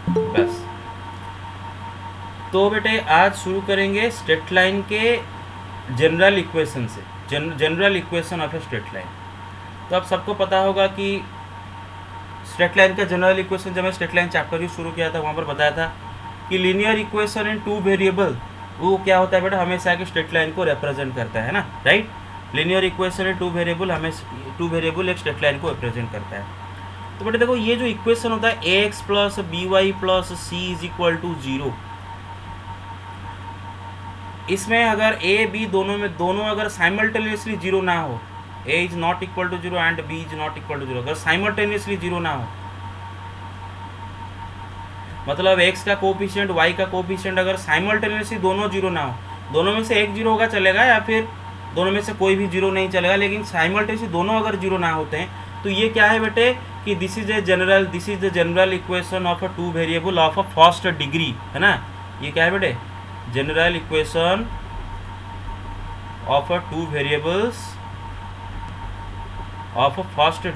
बस। तो बेटे आज शुरू करेंगे स्ट्रेट लाइन के जनरल इक्वेशन से, general equation of a straight line. तो अब सबको पता होगा कि स्ट्रेट लाइन का जनरल इक्वेशन, जब मैं स्ट्रेट लाइन चैप्टर ही शुरू किया था वहाँ पर बताया था कि linear equation in two variable वो क्या होता है बेटा, हमेशा एक स्ट्रेट लाइन को रिप्रेजेंट करता है ना, right. Linear equation in two variable एक स्ट्रेट लाइन को रिप्रेजेंट करता है। तो बेटा देखो ये जो इक्वेशन होता है A X plus B Y plus C is equal to zero, इसमें अगर ए बी दोनों अगर साइमल्टेनियसली जीरो ना हो, A is not equal to zero and B is not equal to zero, अगर साइमल्टेनियसली जीरो ना हो, मतलब x का कोफिशिएंट y का कोफिशिएंट अगर साइमल्टेनियसली दोनों जीरो ना हो, दोनों में से एक जीरो होगा चलेगा, या फिर दोनों में से कोई भी जीरो नहीं चलेगा, लेकिन साइमल्टेनियसली दोनों अगर जीरो ना होते हैं तो ये क्या है बेटे कि this is the general equation of a two variable of a first degree, है ना। ये क्या है बेटे, general equation of a two variables of a first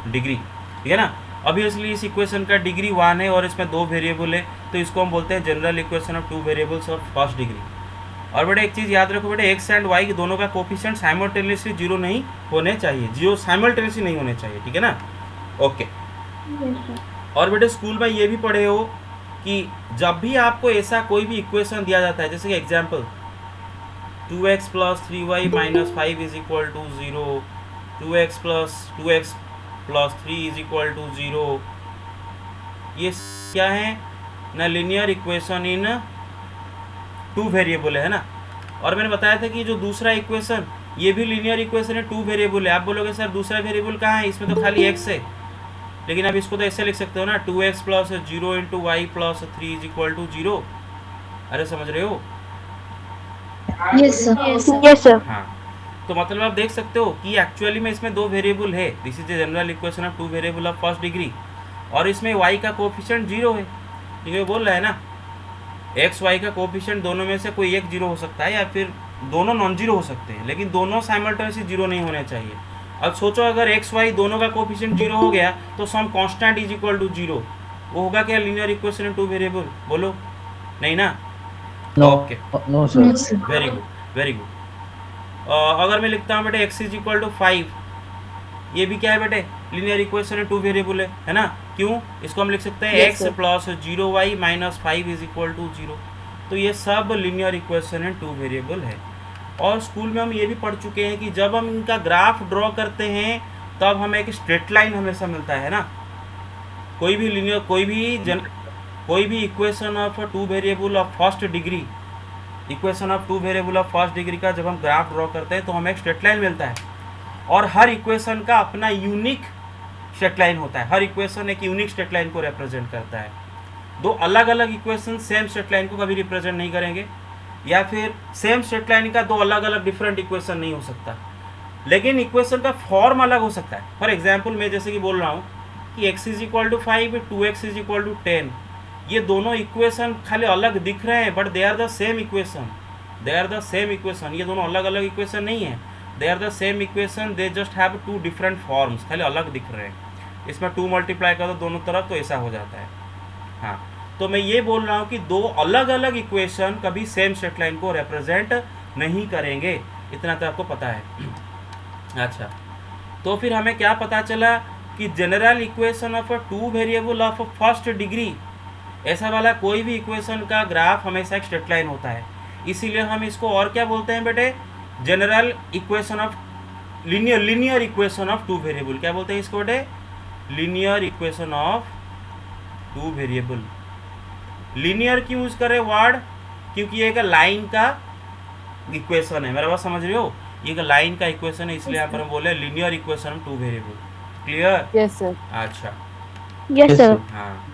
degree, ठीक है ना। ऑब्वियसली इस इक्वेशन का डिग्री 1 है और इसमें 2 वेरिएबल है, तो इसको हम बोलते हैं general equation of 2 variables of first degree. और बेटे एक चीज़ याद रखो बेटे, एक्स एंड वाई के दोनों का कोफिशिएंट साइमल्टेनियसली जीरो नहीं होने चाहिए, जीरो साइमल्टेनियसली नहीं होने चाहिए, ठीक है ना। ओके। और बेटे स्कूल में ये भी पढ़े हो कि जब भी आपको ऐसा कोई भी इक्वेशन दिया जाता है, जैसे कि example 2x plus 3y minus 5 is equal to 0, 2x plus 3 is equal to 0, ये क्या है ना, linear equation in two variable है ना। और मैंने बताया था कि जो दूसरा इक्वेशन ये भी लीनियर इक्वेशन है, टू वेरिएबल है। आप बोलोगे सर दूसरा वेरिएबल कहाँ है, इसमें तो खाली x है, लेकिन अब इसको तो ऐसे लिख सकते हो ना, 2x plus 0 into Y plus 3 is equal to 0। अरे समझ रहे हो। Yes sir. हाँ, तो मतलब आप देख सकते हो कि एक्चुअली में इसमें 2 वेरिएबल है, this is the general equation of 2 variable of first degree, और इसमें y का कोफिशिएंट 0 है, ठीक है, बोल रहा है ना। एक्स वाई का कोफिशिएंट दोनों में से कोई एक जीरो हो सकता है, या फिर दोनों नॉन जीरो हो सकते हैं, लेकिन दोनों साइमल्टेनियसली जीरो नहीं होने चाहिए। अब सोचो अगर एक्स वाई दोनों का कोफिशिएंट जीरो हो गया तो some constant is equal to zero, वो होगा क्या linear equation in two variable, बोलो नहीं ना। Okay, no sir. Very good, very good. अगर मैं लिखता हूँ बेटे x इज इक्वल टू 5, ये भी क्या है बेटे, लीनियर इक्वेशन टू वेरिएबल है ना। क्यों, इसको हम लिख सकते हैं Yes, x sir. Plus 0y minus 5 is equal to 0। तो ये सब linear equation in two variable है। और स्कूल में हम ये भी पढ़ चुके हैं कि जब हम इनका ग्राफ ड्रॉ करते हैं तब हमें एक स्ट्रेट लाइन हमेशा मिलता है ना। कोई भी लीनियर कोई भी equation of two variable of first degree, equation of two variable of first degree का जब हम ग्राफ ड्रॉ करते हैं तो हमें एक स्ट्रेट लाइन मिलता है, और हर इक्वेशन का अपना यूनिक स्ट्रेट लाइन होता है। हर इक्वेशन एक यूनिक स्ट्रेट लाइन को रिप्रेजेंट करता है। दो अलग अलग इक्वेशन सेम स्ट्रेट लाइन को कभी रिप्रेजेंट नहीं करेंगे, या फिर सेम स्ट्रेट लाइन का दो अलग अलग डिफरेंट इक्वेशन नहीं हो सकता, लेकिन इक्वेशन का फॉर्म अलग हो सकता है। फॉर एग्जाम्पल मैं जैसे कि बोल रहा हूँ कि x is equal to 5, 2x is equal to 10, ये दोनों इक्वेशन खाली अलग दिख रहे हैं, but they are the same equation, they are the same equation. ये दोनों अलग अलग इक्वेशन नहीं है, they are the same equation, they just have two different forms, खाली अलग दिख रहे हैं। इसमें 2 मल्टीप्लाई कर दो दोनों तरफ तो ऐसा हो जाता है। हाँ, तो मैं ये बोल रहा हूँ कि दो अलग अलग इक्वेशन कभी सेम स्ट्रेट लाइन को रिप्रेजेंट नहीं करेंगे, इतना तो आपको पता है। अच्छा, तो फिर हमें क्या पता चला कि general equation of a two variable of first degree, ऐसा वाला कोई भी इक्वेशन का ग्राफ हमेशा एक स्ट्रेट लाइन होता है। इसीलिए हम इसको और क्या बोलते हैं बेटे, general equation of linear equation of two variable. क्या बोलते हैं इसको बेटे, linear equation of two variable. Linear क्यों यूज करें वर्ड, क्योंकि ये एक लाइन का इक्वेशन है, मेरा बात समझ रहे हो, ये एक लाइन का इक्वेशन है, इसलिए यहाँ पर हम बोले linear equation of two variable. Clear. Yes, sir. अच्छा, Yes, sir. हाँ,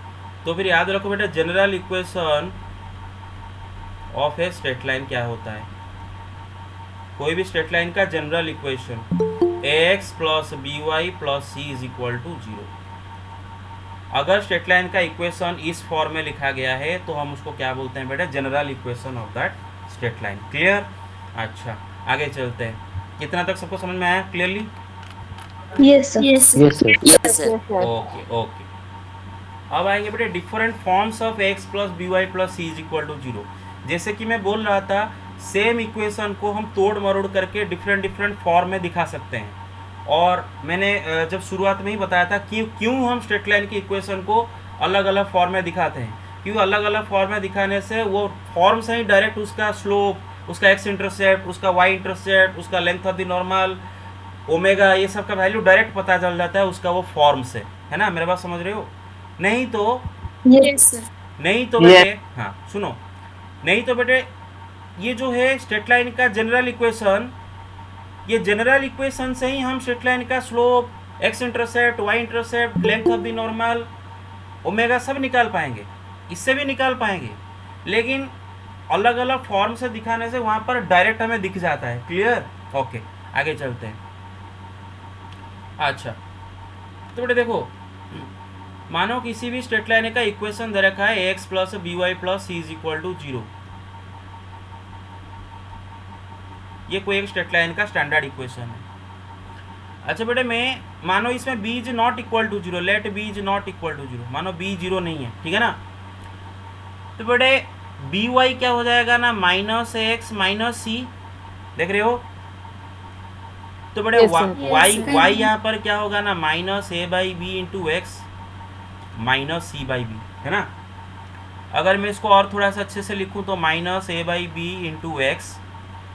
तो फिर याद रखो बेटा general equation of a straight line क्या होता है। कोई भी स्ट्रेट लाइन का general equation ax plus B Y plus C is equal to 0। अगर स्ट्रेट लाइन का इक्वेशन इस फॉर्म में लिखा गया है तो हम उसको क्या बोलते हैं बेटा, general equation of that straight line. Clear. अच्छा, आगे चलते हैं। कितना तक सबको समझ में आया clearly. Yes, sir. Yes sir. Okay okay. अब आएंगे बेटे different forms of x plus B Y plus C is equal to zero. जैसे कि मैं बोल रहा था, सेम इक्वेशन को हम तोड़ मरोड़ करके डिफरेंट डिफरेंट फॉर्म में दिखा सकते हैं। और मैंने जब शुरुआत में ही बताया था कि क्यों हम स्ट्रेट लाइन की इक्वेशन को अलग अलग फॉर्म में दिखाते हैं, क्योंकि अलग अलग फॉर्म में दिखाने से वो फॉर्म से ही डायरेक्ट उसका स्लोप, उसका एक्स इंटरसेप्ट, उसका वाई इंटरसेप्ट, उसका length of the normal, omega, ये सब का वैल्यू डायरेक्ट पता चल जाता है उसका वो फॉर्म से, है ना। मेरे बात समझ रहे हो? नहीं तो बेटे हाँ सुनो, नहीं तो बेटे ये जो है स्ट्रेट लाइन का जनरल इक्वेशन, ये जनरल इक्वेशन से ही हम स्ट्रेट लाइन का slope, x intercept, y intercept, length of the normal, omega सब निकाल पाएंगे, इससे भी निकाल पाएंगे। लेकिन अलग अलग फॉर्म से दिखाने से वहाँ पर डायरेक्ट हमें दिख जाता है। क्लियर? ओके, आगे चलते हैं। अच्छा, तो बेटे देखो, मानो किसी भी स्ट्रेट लाइन का इक्वेशन दे रखा है x plus B Y plus C is equal to zero. ये कोई एक स्ट्रेट लाइन का स्टैंडर्ड इक्वेशन है। अच्छा बेटे, मैं मानो इसमें b is not equal to zero, let b is not equal to zero, मानो b जीरो नहीं है, ठीक है ना। तो बेटे बी वाई क्या हो जाएगा ना, माइनस एक्स माइनस सी, देख रहे हो। तो बेटे वाई यहाँ पर क्या होगा ना, minus A by B into x minus C by b, है ना। अगर मैं इसको और थोड़ा सा अच्छे से लिखूं तो minus A by B into x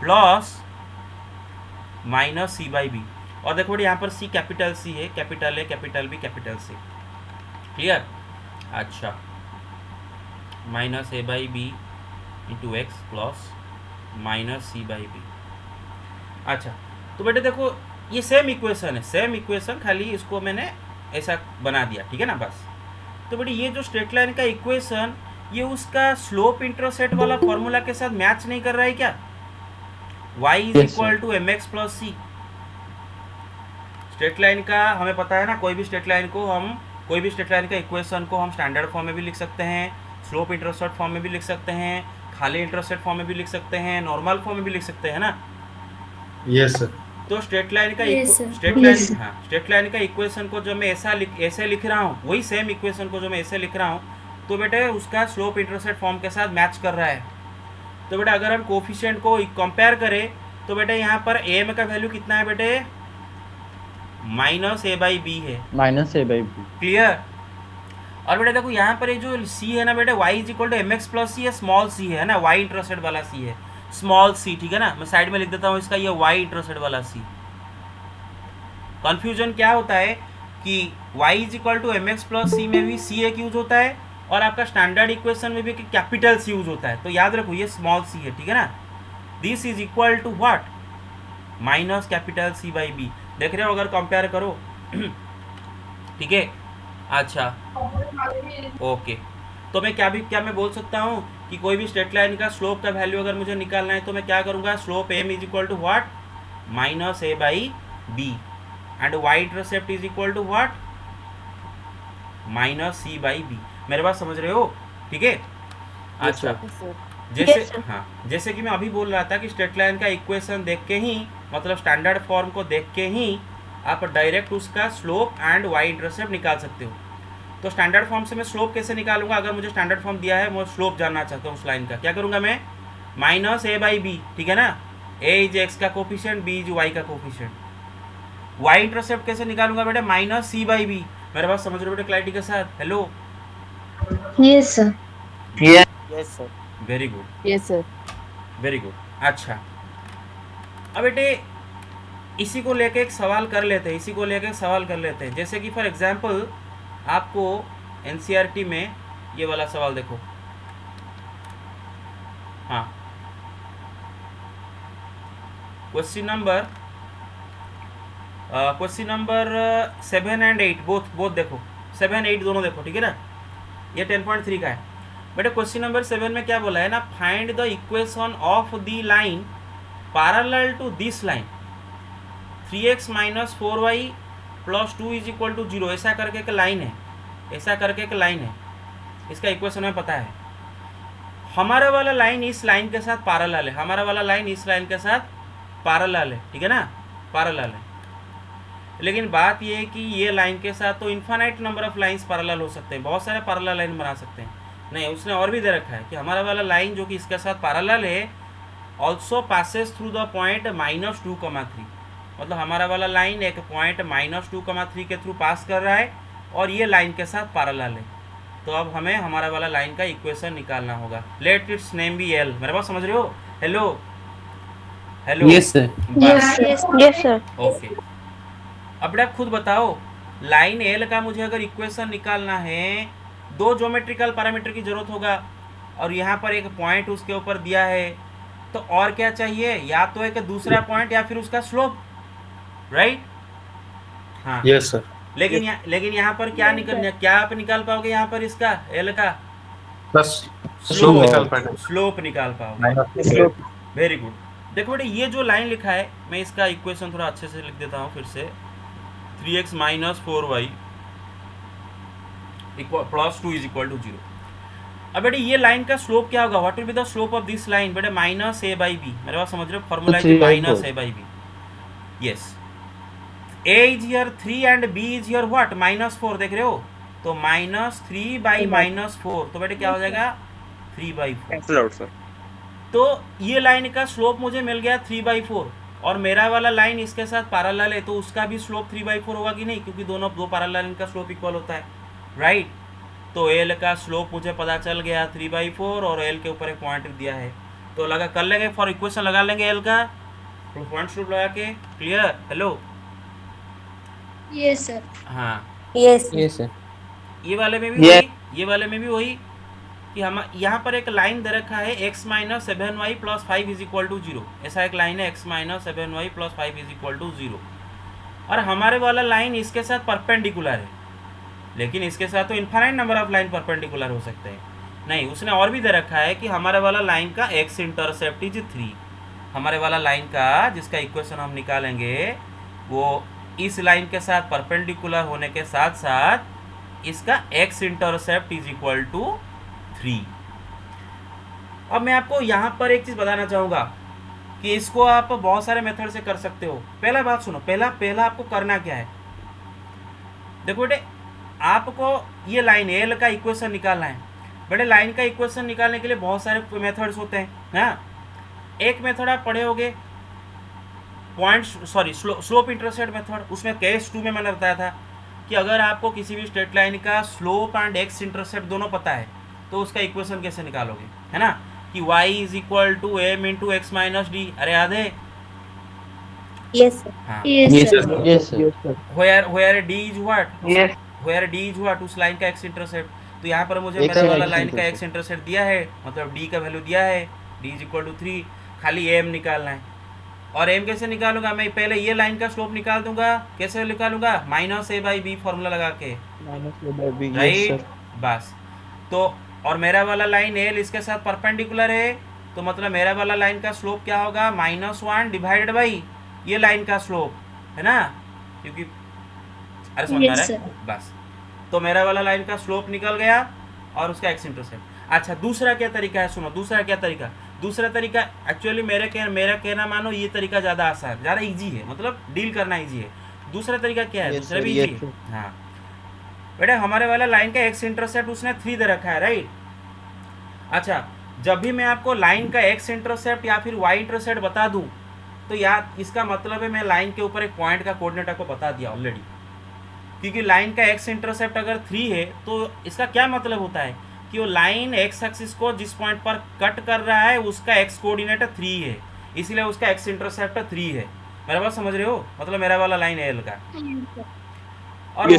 plus minus C by B. और देखो बेटे यहाँ पर सी कैपिटल सी है, capital A capital B capital C. Clear? अच्छा, minus A by B into x plus minus C by B. अच्छा, तो बेटे देखो ये सेम इक्वेशन है, सेम इक्वेशन, खाली इसको मैंने ऐसा बना दिया, ठीक है ना, बस। तो बेटे ये जो स्ट्रेट लाइन का इक्वेशन, ये उसका स्लोप इंटरसेप्ट वाला फॉर्मूला के साथ मैच नहीं कर रहा है क्या? y is equal to M x plus c. Straight line का हमें पता है ना, कोई भी स्ट्रेट लाइन का इक्वेशन को हम स्टैंडर्ड फॉर्म में भी लिख सकते हैं, स्लोप इंटरसेप्ट फॉर्म में भी लिख सकते हैं, खाली इंटरसेप्ट फॉर्म में भी लिख सकते हैं, नॉर्मल फॉर्म में भी लिख सकते हैं ना। Yes sir. तो स्ट्रेट लाइन का इक्वेशन को जो मैं ऐसे लिख रहा हूँ, वही सेम इक्वेशन को जो मैं ऐसे लिख रहा हूँ, तो बेटे उसका स्लोप इंटरसेप्ट फॉर्म के साथ मैच कर रहा है। तो बेटा अगर हम कोफिशिएंट को कंपेयर करें तो बेटे यहाँ पर ए में का वैल्यू कितना है बेटे, माइनस ए बाई बी है, minus A by b. Clear? और बेटा देखो यहाँ पर ये जो सी है ना बेटे, Y is equal to M x plus C है, स्मॉल सी है ना, वाई इंटरसेप्ट वाला सी है, स्मॉल सी, ठीक है ना। मैं साइड में लिख देता हूँ इसका, ये वाई इंटरसेप्ट वाला सी। कंफ्यूजन क्या होता है कि y is equal to M x plus C में भी सी एक यूज होता है, और आपका स्टैंडर्ड इक्वेशन में भी कैपिटल सी यूज होता है। तो याद रखो ये स्मॉल सी है, ठीक है ना। This is equal to what, minus capital C by b. देख रहे हो अगर कंपेयर करो, ठीक है। अच्छा ओके, तो मैं क्या मैं बोल सकता हूँ कि कोई भी स्ट्रेट लाइन का स्लोप का वैल्यू अगर मुझे निकालना है तो मैं क्या करूँगा, slope m is equal to what, minus A by b, and y intercept is equal to what, minus C by b. मेरे बात समझ रहे हो? ठीक है। अच्छा, जैसे कि मैं अभी बोल रहा था कि स्ट्रेट लाइन का इक्वेशन देख के ही, मतलब स्टैंडर्ड फॉर्म को देख के ही आप डायरेक्ट उसका स्लोप एंड वाई इंटरसेप्ट निकाल सकते हो। तो स्टैंडर्ड फॉर्म से मैं स्लोप कैसे निकालूंगा? अगर मुझे स्टैंडर्ड फॉर्म दिया है, मैं स्लोप जानना चाहता हूँ उस लाइन का, क्या करूँगा मैं, माइनस ए बाई बी, ठीक है ना। ए इज एक्स का कोफिशिएंट, बी इज वाई का कोफिशिएंट। वाई इंटरसेप्ट कैसे निकालूंगा बेटा, माइनस सी बाई बी। मेरे पास समझ रहे हो बेटा क्लैरिटी के साथ? Hello, yes sir. Yes sir. Very good, yes sir. Very good. अच्छा, अब बेटे इसी को लेके एक सवाल कर लेते हैं, जैसे कि फॉर एग्जांपल आपको एनसीईआरटी में ये वाला सवाल देखो, हाँ, क्वेश्चन नंबर 7 एंड 8 बोथ देखो, 7 8 दोनों देखो, ठीक है ना। ये 10.3 का है बेटा। क्वेश्चन नंबर 7 में क्या बोला है ना, find the equation of the line parallel to this line 3x minus 4y plus 2 is equal to 0। ऐसा करके एक लाइन है, इसका इक्वेशन हमें पता है। हमारा वाला लाइन इस लाइन के साथ पैरेलल है, ठीक है ना, पैरेलल है। लेकिन बात ये है कि ये लाइन के साथ तो infinite number of lines parallel हो सकते हैं, बहुत सारे पैरेलल लाइन बना सकते हैं। नहीं, उसने और भी दे रखा है कि हमारा वाला लाइन जो कि इसके साथ पैरेलल है also passes through the point -2,3, मतलब हमारा वाला लाइन एक पॉइंट -2,3 के थ्रू पास कर रहा है और ये लाइन के साथ पैरेलल है। तो अब हमें हमारा वाला लाइन का इक्वेशन निकालना होगा। Let its name be L. मेरे बात समझ रहे हो? Hello hello, yes sir. Yes sir. Okay. अब बेटा खुद बताओ, लाइन एल का मुझे अगर इक्वेशन निकालना है, दो ज्योमेट्रिकल पैरामीटर की जरूरत होगा और यहाँ पर एक पॉइंट उसके ऊपर दिया है, तो और क्या चाहिए? या तो एक दूसरा पॉइंट या फिर उसका स्लोप, राइट? हाँ यस सर। लेकिन यहाँ पर क्या आप निकाल पाओगे यहाँ पर इसका एल का? बस स्लोप निकाल पाएगा। स्लोप निकाल पाओगे। -2। Very good. देखो बेटे, ये जो लाइन लिखा है, मैं इसका इक्वेशन थोड़ा अच्छे से लिख देता हूँ फिर से। 3x - 4y + 2 = 0। अब बेटे ये लाइन का स्लोप क्या होगा? What will be the slope of this line? बेटे -a/b। मेरे बात समझ रहे हो? फॉर्मूला है 3/4। -a/b। Yes, a is here 3 and b is here what? -4। देख रहे हो? तो -3/-4, तो बेटे क्या हो जाएगा? 3/4। तो ये लाइन का स्लोप मुझे मिल गया 3/4 और मेरा वाला लाइन इसके साथ पैरेलल है, तो उसका भी स्लोप 3/4 होगा कि नहीं? क्योंकि दो पैरेलल लाइन का स्लोप इक्वल होता है, राइट? तो एल का स्लोप मुझे पता चल गया 3/4 और एल के ऊपर एक पॉइंट दिया है, तो लगा कर लेंगे, फॉर इक्वेशन लगा लेंगे एल का पॉइंट स्लोप लगा के। क्लियर? हेलो? Yes sir. हाँ, यस सर। ये वाले में भी वही, ये वाले में भी वही कि हम यहाँ पर एक लाइन दे रखा है x - 7y + 5 = 0। ऐसा एक लाइन है x - 7y + 5 = 0 और हमारे वाला लाइन इसके साथ परपेंडिकुलर है, लेकिन इसके साथ तो infinite number of line perpendicular हो सकते हैं। नहीं, उसने और भी दे रखा है कि हमारे वाला लाइन का x इंटरसेप्ट इज 3। हमारे वाला लाइन का जिसका इक्वेशन हम निकालेंगे वो इस लाइन के साथ परपेंडिकुलर होने के साथ साथ इसका x इंटरसेप्ट इज = 3। अब मैं आपको यहाँ पर एक चीज़ बताना चाहूँगा कि इसको आप बहुत सारे मेथड से कर सकते हो। पहला बात सुनो, पहला आपको करना क्या है? देखो बेटे, आपको ये लाइन एल का इक्वेशन निकालना है। बेटे लाइन का इक्वेशन निकालने के लिए बहुत सारे मेथड्स होते हैं। हाँ, एक मेथड आप पढ़े होगे स्लोप इंटरसेप्ट मेथड। उसमें केस 2 में मैंने बताया था कि अगर आपको किसी भी स्ट्रेट लाइन का स्लोप एंड एक्स इंटरसेप्ट दोनों पता है तो उसका इक्वेशन कैसे निकालोगे, है ना? कि y = m × x - d। अरे याद है? Yes sir. हाँ, yes sir. Yes sir. where d is what? Yes. where d is what? उस लाइन का एक्स इंटरसेप्ट। तो यहाँ पर मुझे X मेरा वाला एक्स लाइन का इंटरसेप्ट। एक्स इंटरसेप्ट दिया है, मतलब d का वैल्यू दिया है, d = 3। खाली m निकालना है। और m कैसे निकालूंगा? मैं पहले ये लाइन का स्लोप निकाल दूंगा। कैसे निकालूंगा? -a/b फॉर्मूला लगा के, राइट? बस। तो और मेरा वाला लाइन एल इसके साथ परपेंडिकुलर है, तो मतलब मेरा वाला लाइन का स्लोप क्या होगा? -1 डिवाइडेड बाई ये लाइन का स्लोप, है ना? क्योंकि अरे समझ में आ रहा है? बस। तो मेरा वाला लाइन का स्लोप निकल गया और उसका एक्स इंटरसेप्ट। अच्छा, दूसरा क्या तरीका है? सुनो, दूसरा तरीका एक्चुअली मेरा कहना मानो ये तरीका ज़्यादा आसान, ज़्यादा ईजी है, मतलब डील करना ईजी है। दूसरा तरीका क्या है? दूसरा भी ईजी है। हाँ बेटा, हमारे वाला लाइन का एक्स इंटरसेप्ट उसने 3 दे रखा है, राइट? अच्छा, जब भी मैं आपको लाइन का एक्स इंटरसेप्ट या फिर वाई इंटरसेप्ट बता दूं तो यार इसका मतलब है मैं लाइन के ऊपर एक पॉइंट का कोऑर्डिनेट आपको बता दिया ऑलरेडी। क्योंकि लाइन का एक्स इंटरसेप्ट अगर 3 है तो इसका क्या मतलब होता है कि वो लाइन एक्स एक्सिस को जिस पॉइंट पर कट कर रहा है उसका एक्स कोऑर्डिनेट 3 है, इसीलिए उसका एक्स इंटरसेप्ट 3 है। मेरा बात समझ रहे हो? मतलब मेरा वाला लाइन है एल का, और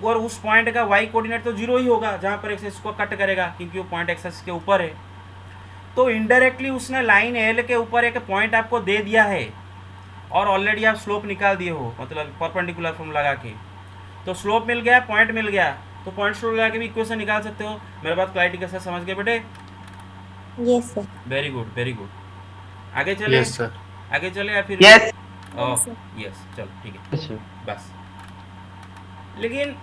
और उस पॉइंट का वाई कोऑर्डिनेट तो 0 ही होगा जहाँ पर एक्सिस को कट करेगा, क्योंकि वो पॉइंट एक्सिस के ऊपर है। तो इनडायरेक्टली उसने लाइन एल के ऊपर एक पॉइंट आपको दे दिया है और ऑलरेडी आप स्लोप निकाल दिए हो, मतलब परपेंडिकुलर फॉर्म लगा के। तो स्लोप मिल गया, पॉइंट मिल गया, तो पॉइंट स्लोप लगा के भी इक्वेशन निकाल सकते हो। मेरे बात क्लैरिटी के साथ समझ गए बेटे? Yes sir. Very good, very good. आगे चले? Yes sir. आगे चले या फिर? यस। यस, चलो ठीक है, बस। लेकिन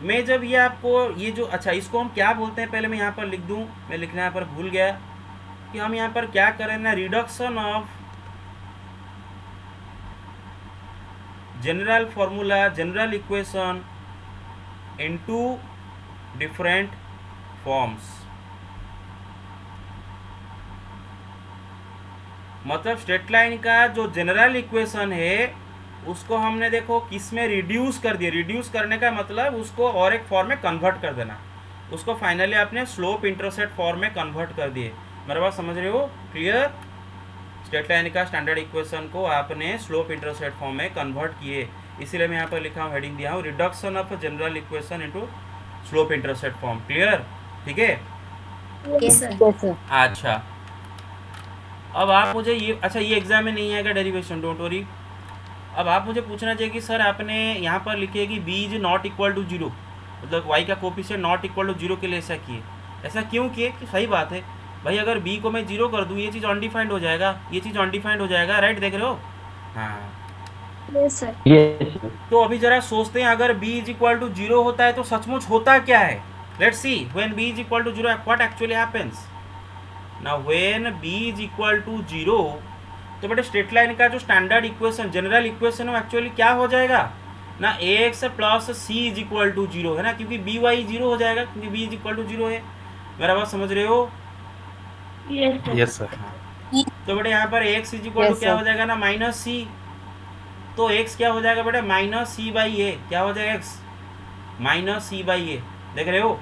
मैं जब ये आपको ये जो, अच्छा इसको हम क्या बोलते हैं पहले मैं यहाँ पर लिख दूँ, मैं लिखना यहाँ पर भूल गया कि हम यहाँ पर क्या करें ना, reduction of general formula, general equation into different forms. मतलब स्ट्रेट लाइन का जो जनरल इक्वेशन है उसको हमने देखो किस में रिड्यूस कर दिया. रिड्यूस करने का मतलब उसको और एक फॉर्म में कन्वर्ट कर देना. उसको फाइनली आपने स्लोप इंटरसेप्ट फॉर्म में कन्वर्ट कर दिए. मेरे बात समझ रहे हो? क्लियर? स्ट्रेट लाइन का स्टैंडर्ड इक्वेशन को आपने स्लोप इंटरसेप्ट फॉर्म में कन्वर्ट किए. इसीलिए मैं यहाँ पर लिखा हूँ, हेडिंग दिया हूँ, reduction of general equation into slope intercept form. Clear? ठीक है. Yes, sir. अच्छा, अब आप मुझे ये, अच्छा ये एग्जाम में नहीं आएगा डेरिवेशन, डोंट वरी. अब आप मुझे पूछना चाहिए कि सर आपने यहाँ पर लिखे कि b is not equal to zero, मतलब y का coefficient not equal to zero के लिए ऐसा किए. ऐसा क्यों किए? कि सही बात है भाई, अगर b को मैं जीरो कर दूँ ये चीज़ अनडिफाइंड हो जाएगा, ये चीज़ अनडिफाइंड हो जाएगा. राइट, देख रहे हो? हाँ. Yes, sir. Yes, sir. तो अभी जरा सोचते हैं, अगर b is equal to zero होता है तो सचमुच होता क्या है. Let's see when b is equal to zero what actually happens. Now when b is equal to zero, तो बेटे स्ट्रेट लाइन का जो स्टैंडर्ड इक्वेशन, जनरल इक्वेशन है, एक्चुअली क्या हो जाएगा ना, ax plus c is equal to zero है ना, क्योंकि बी वाई जीरो हो जाएगा, क्योंकि b is equal to zero है. मेरा बात समझ रहे हो? Yes sir. तो बेटे यहाँ पर x इज इक्वल टू क्या हो जाएगा ना, माइनस c. तो x क्या हो जाएगा बेटे, माइनस c बाई ए. क्या हो जाएगा x? माइनस c बाई ए. देख रहे हो?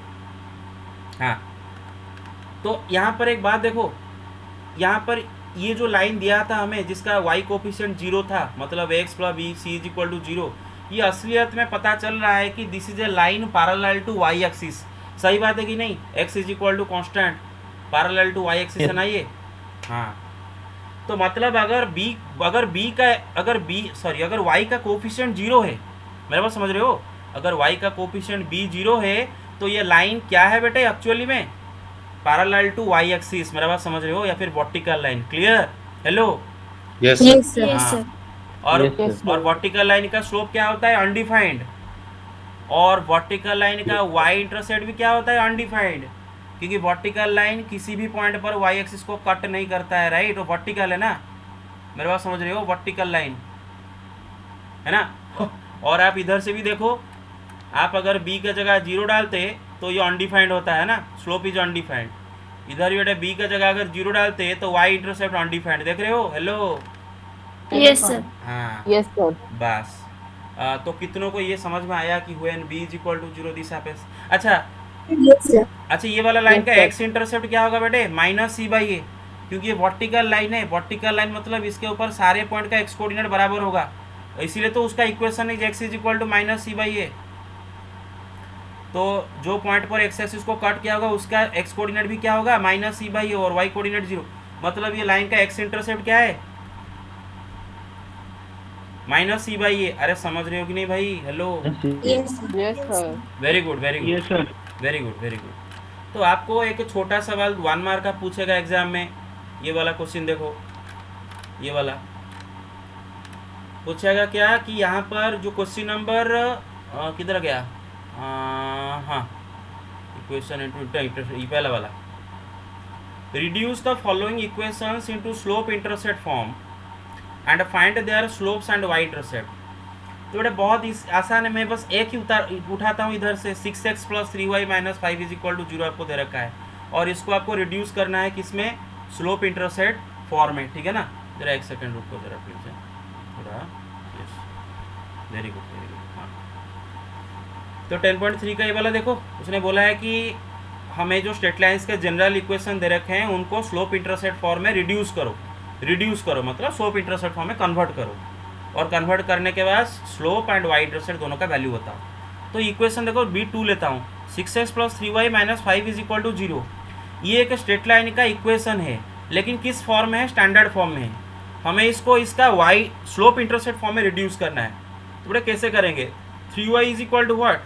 हाँ. तो यहाँ पर एक बात देखो, यहाँ पर ये जो लाइन दिया था हमें जिसका y कोफिशिएंट जीरो था, मतलब x plus b c is equal to zero, ये असलियत में पता चल रहा है कि this is a line parallel to y axis. सही बात है कि नहीं? x is equal to constant parallel to y axis है ना ये. हाँ. तो मतलब अगर y का कोफिशिएंट जीरो है, मेरे बात समझ रहे हो? अगर y का कोफिशिएंट b जीरो है तो ये लाइन क्या है बेटे एक्चुअली में? Parallel to y axis. मेरा बात समझ रहे हो? या फिर vertical line. Clear? Hello? Yes Yes, sir. sir. हाँ. और Yes, sir. और वर्टिकल लाइन का स्लोप क्या होता है? अनडिफाइंड. और वर्टिकल लाइन का y इंटरसेप्ट भी क्या होता है? अनडिफाइंड. क्योंकि वर्टिकल लाइन किसी भी पॉइंट पर y एक्सिस को कट नहीं करता है. राइट? वो वर्टिकल है ना. मेरे बात समझ रहे हो? वर्टिकल लाइन है ना. और आप इधर से भी देखो, आप अगर b का जगह जीरो डालते तो ये अनडिफाइंड होता है ना, स्लोप इज अनडिफाइंड. इधर बेटा b का जगह अगर जीरो डालते तो y इंटरसेप्ट अनडिफाइंड. देख रहे हो? हेलो? Yes, sir. हाँ. Yes, sir. बस. तो कितनों को ये समझ में आया कि when b is equal to zero this happens. अच्छा, Yes, sir. अच्छा ये वाला लाइन का Yes, x इंटरसेप्ट क्या होगा बेटे? माइनस सी बाई ए. क्योंकि ये वर्टिकल लाइन है. वर्टिकल लाइन मतलब इसके ऊपर सारे पॉइंट का x कोऑर्डिनेट बराबर होगा, इसीलिए तो उसका इक्वेशन है x is equal to minus C by A. तो जो पॉइंट पर x एक्सिस को कट किया होगा उसका x कोऑर्डिनेट भी क्या होगा? माइनस सी बाई ए, और y कोऑर्डिनेट जीरो. मतलब ये लाइन का x इंटरसेप्ट क्या है? माइनस सी बाई ए. अरे समझ रहे हो कि नहीं भाई? Hello? Yes, sir. Yes, sir. Very good, very good. Yes sir. Very good, very good. तो आपको एक छोटा सवाल 1 मार्क का पूछेगा एग्जाम में. ये वाला क्वेश्चन देखो, ये वाला पूछेगा क्या कि यहाँ पर जो क्वेश्चन नंबर किधर गया, हाँ, इक्वेशन इनटू पहला वाला, reduce the following equations into slope intercept form and find their slopes and y intercept. तो बेटा बहुत आसान है, मैं बस एक ही उठाता हूँ इधर से. 6x plus 3y minus 5 is equal to zero आपको दे रखा है, और इसको आपको रिड्यूस करना है किसमें? स्लोप इंटरसेप्ट फॉर्म में. ठीक है ना. जरा एक सेकंड रुको जरा प्लीज, थोड़ा. Yes, very good, very good. हाँ. तो 10.3 का ये वाला देखो, उसने बोला है कि हमें जो स्ट्रेट लाइंस के जनरल इक्वेशन दे रखे हैं उनको स्लोप इंटरसेप्ट फॉर्म में रिड्यूस करो. रिड्यूस करो मतलब स्लोप इंटरसेप्ट फॉर्म में कन्वर्ट करो, और कन्वर्ट करने के बाद स्लोप एंड वाई इंटरसेप्ट दोनों का वैल्यू बताओ. तो इक्वेशन देखो B2 लेता हूँ. 6x plus 3y minus 5 is equal to zero. ये एक स्ट्रेट लाइन का इक्वेशन है, लेकिन किस फॉर्म में है? स्टैंडर्ड फॉर्म में है. हमें इसको इसका y स्लोप इंटरसेप्ट फॉर्म में रिड्यूस करना है. तो बेटा कैसे करेंगे? 3y is equal to what?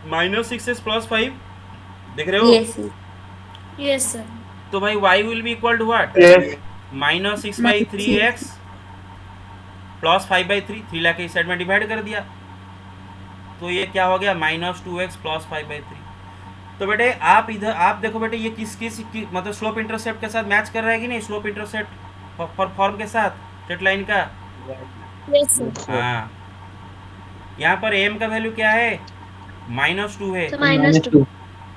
Minus 6x plus 5. देख रहे हो? Yes, sir. Yes, sir. तो भाई y will be equal to what? Minus 6 by 3x plus 5 by 3 लाके इस साइड में डिवाइड कर दिया, तो ये क्या हो गया? Minus 2x plus 5 by 3. तो बेटे आप इधर आप देखो बेटे, ये किस मतलब स्लोप इंटरसेप्ट के साथ मैच कर रहा है कि नहीं? स्लोप इंटरसेप्ट फॉर्म के साथ स्ट्रेट लाइन का. Yes, sir. हाँ. यहाँ पर एम का वैल्यू क्या है, -2 है, So -2.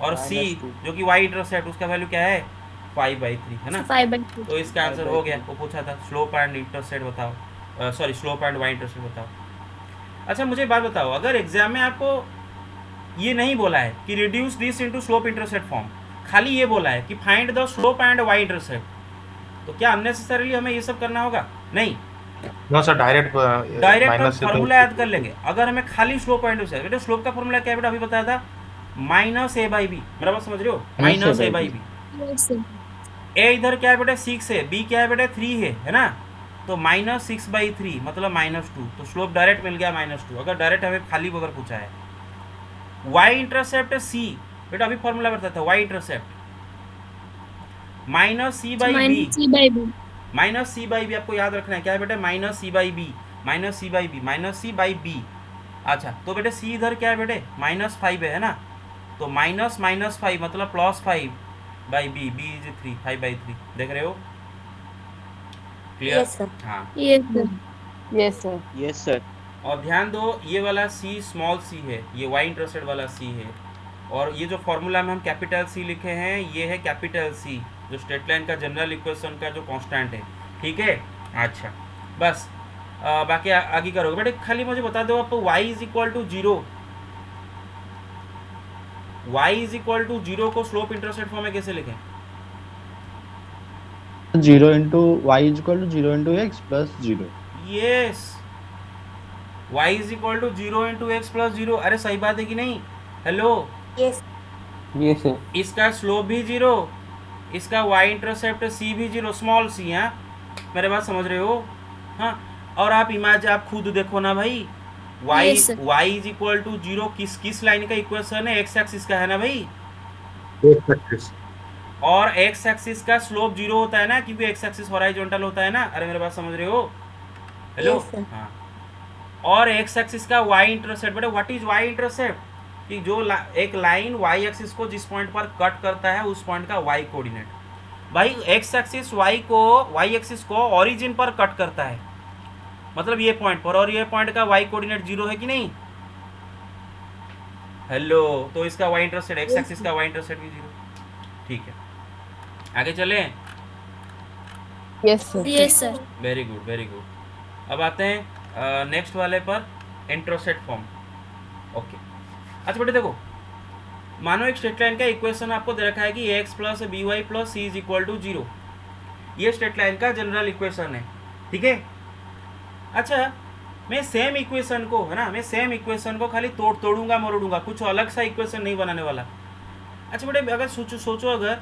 और सी जो कि वाई इंटरसेप्ट उसका वैल्यू क्या है 5/3 है ना। So 5/3. तो इसका आंसर हो गया। वो पूछा था स्लोप एंड इंटरसेप्ट बताओ, sorry slope and y intercept बताओ। अच्छा मुझे बात बताओ, अगर एग्जाम में आपको ये नहीं बोला है कि reduce this into slope intercept form, खाली ये बोला है कि find the slope and y intercept, तो क्या अननेसेसरीली हमें ये सब करना होगा? नहीं, नो सर, डायरेक्ट डायरेक्ट हम माइनस से फॉर्मूला याद कर लेंगे। अगर हमें खाली स्लोप एंड इंटरसेप्ट, बेटा स्लोप का फॉर्मूला क्या है बेटा, अभी बताया था -a/b, मेरा बात समझ रहे हो, -a/b। Yes, sir. ए इधर क्या है बेटा 6 है, बी क्या है बेटा 3 है ना, तो -6/3 मतलब -2, तो स्लोप डायरेक्ट मिल गया -2, अगर डायरेक्ट हमें खाली अगर पूछा है। वाई इंटरसेप्ट सी, बेटा अभी फॉर्मूला बताया था, Y intercept -c/b, -c/b. -c/b आपको याद रखना है, क्या है बेटा -c/b। अच्छा तो बेटे सी इधर क्या है बेटे -5 है ना, तो -5 मतलब +5/b, b इज 3, 5/3, देख रहे हो, क्लियर? Yes, sir. हाँ, Yes, sir. Yes, sir. Yes, sir. और ध्यान दो ये वाला सी स्मॉल सी है, ये वाई इंटरसेप्ट वाला सी है, और ये जो फॉर्मूला में हम कैपिटल सी लिखे हैं ये है कैपिटल सी, जो स्ट्रेट लाइन का जनरल इक्वेशन का जो कांस्टेंट है, ठीक है। अच्छा बस बाकी आगे करोगे बेटे, खाली मुझे बता दो आप y इज इक्वल टू 0 को स्लोप इंटरसेप्ट फॉर्म में कैसे लिखें? 0 into y is equal to 0 into x plus 0. Yes, y is equal to 0 into x plus 0, अरे सही बात है कि नहीं? Hello, Yes. Yes, sir. इसका स्लोप भी 0, इसका y इंटरसेप्ट सी भी 0, स्मॉल सी, हाँ मेरे बात समझ रहे हो? हाँ, और आप इमेज आप खुद देखो ना भाई, Yes, sir. y is equal to 0 किस लाइन का इक्वेशन है, एक्स एक्सिस का है ना भाई, और एक्स एक्सिस का स्लोप 0 होता है ना, क्योंकि एक्स एक्सिस हॉरिजॉन्टल होता है ना, अरे मेरे बात समझ रहे हो? Hello, Yes, sir. हाँ, और एक्स एक्सिस का y इंटरसेप्ट, बेटा व्हाट इज y इंटरसेप्ट, कि जो एक लाइन y एक्सिस को जिस पॉइंट पर कट करता है उस पॉइंट का y कोऑर्डिनेट, भाई एक्स एक्सिस y एक्सिस को ओरिजिन पर कट करता है, मतलब ये पॉइंट पर, और ये पॉइंट का y कोऑर्डिनेट 0 है कि नहीं? हेलो, तो इसका y इंटरसेप्ट, एक्स एक्सिस का y इंटरसेप्ट भी 0, ठीक है। आगे चलें? Yes, sir. Yes, sir. Very good very good. अब आते हैं नेक्स्ट वाले पर, इंटरसेप्ट फॉर्म। ओके, अच्छा बेटे देखो, मानो एक स्ट्रेट लाइन का इक्वेशन आपको दे रखा है कि x plus B Y plus C is equal to 0, ये स्ट्रेट लाइन का जनरल इक्वेशन है, ठीक है। अच्छा मैं सेम इक्वेशन को, है ना, मैं सेम इक्वेशन को खाली तोड़ूंगा मरोड़ूंगा, कुछ अलग सा इक्वेशन नहीं बनाने वाला। अच्छा बेटे अगर सोचो अगर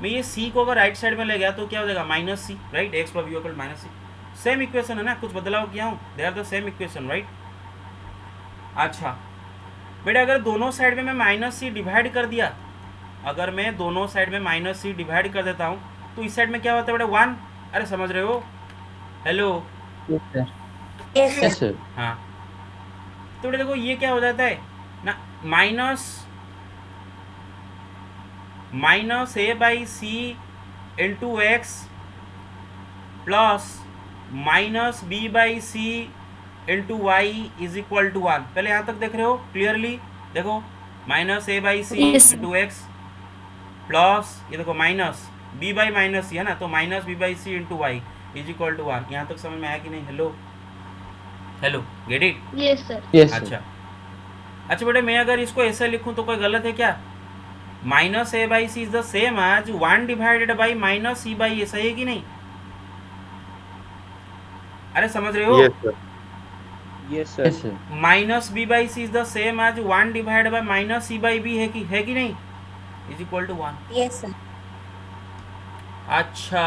मैं ये c को अगर राइट साइड में ले गया तो क्या हो जाएगा -c, right, x plus b -c, same equation है ना, कुछ बदलाव किया हूँ, they are the same equation, right. अच्छा बेटा अगर दोनों साइड में मैं -c डिवाइड कर दिया, अगर मैं दोनों साइड में -c डिवाइड कर देता हूँ तो इस साइड में क्या होता है बेटा 1, अरे समझ रहे हो? Hello, Yes, sir. Yes, Yes, sir. sir. हाँ, तो बेटा देखो ये क्या हो जाता है ना, -a/c into x plus -b/c into y is equal to 1। पहले यहाँ तक देख रहे हो क्लियरली? देखो -a/c Yes, sir. Into x plus ये देखो -b/-c है ना, तो -b/c into y is equal to 1। यहाँ तक समझ में आया कि नहीं? Hello get it? Yes, sir. Yes, sir. अच्छा बेटे मैं अगर इसको ऐसे लिखूं तो कोई गलत है क्या? -a/c is the same as 1 divided by -c/a, सही है कि नहीं? अरे समझ रहे हो? Yes, sir. Yes, sir. Yes, sir. -b/c is the same as 1 divided by -c/b है कि नहीं? Is equal to 1। Yes, sir. अच्छा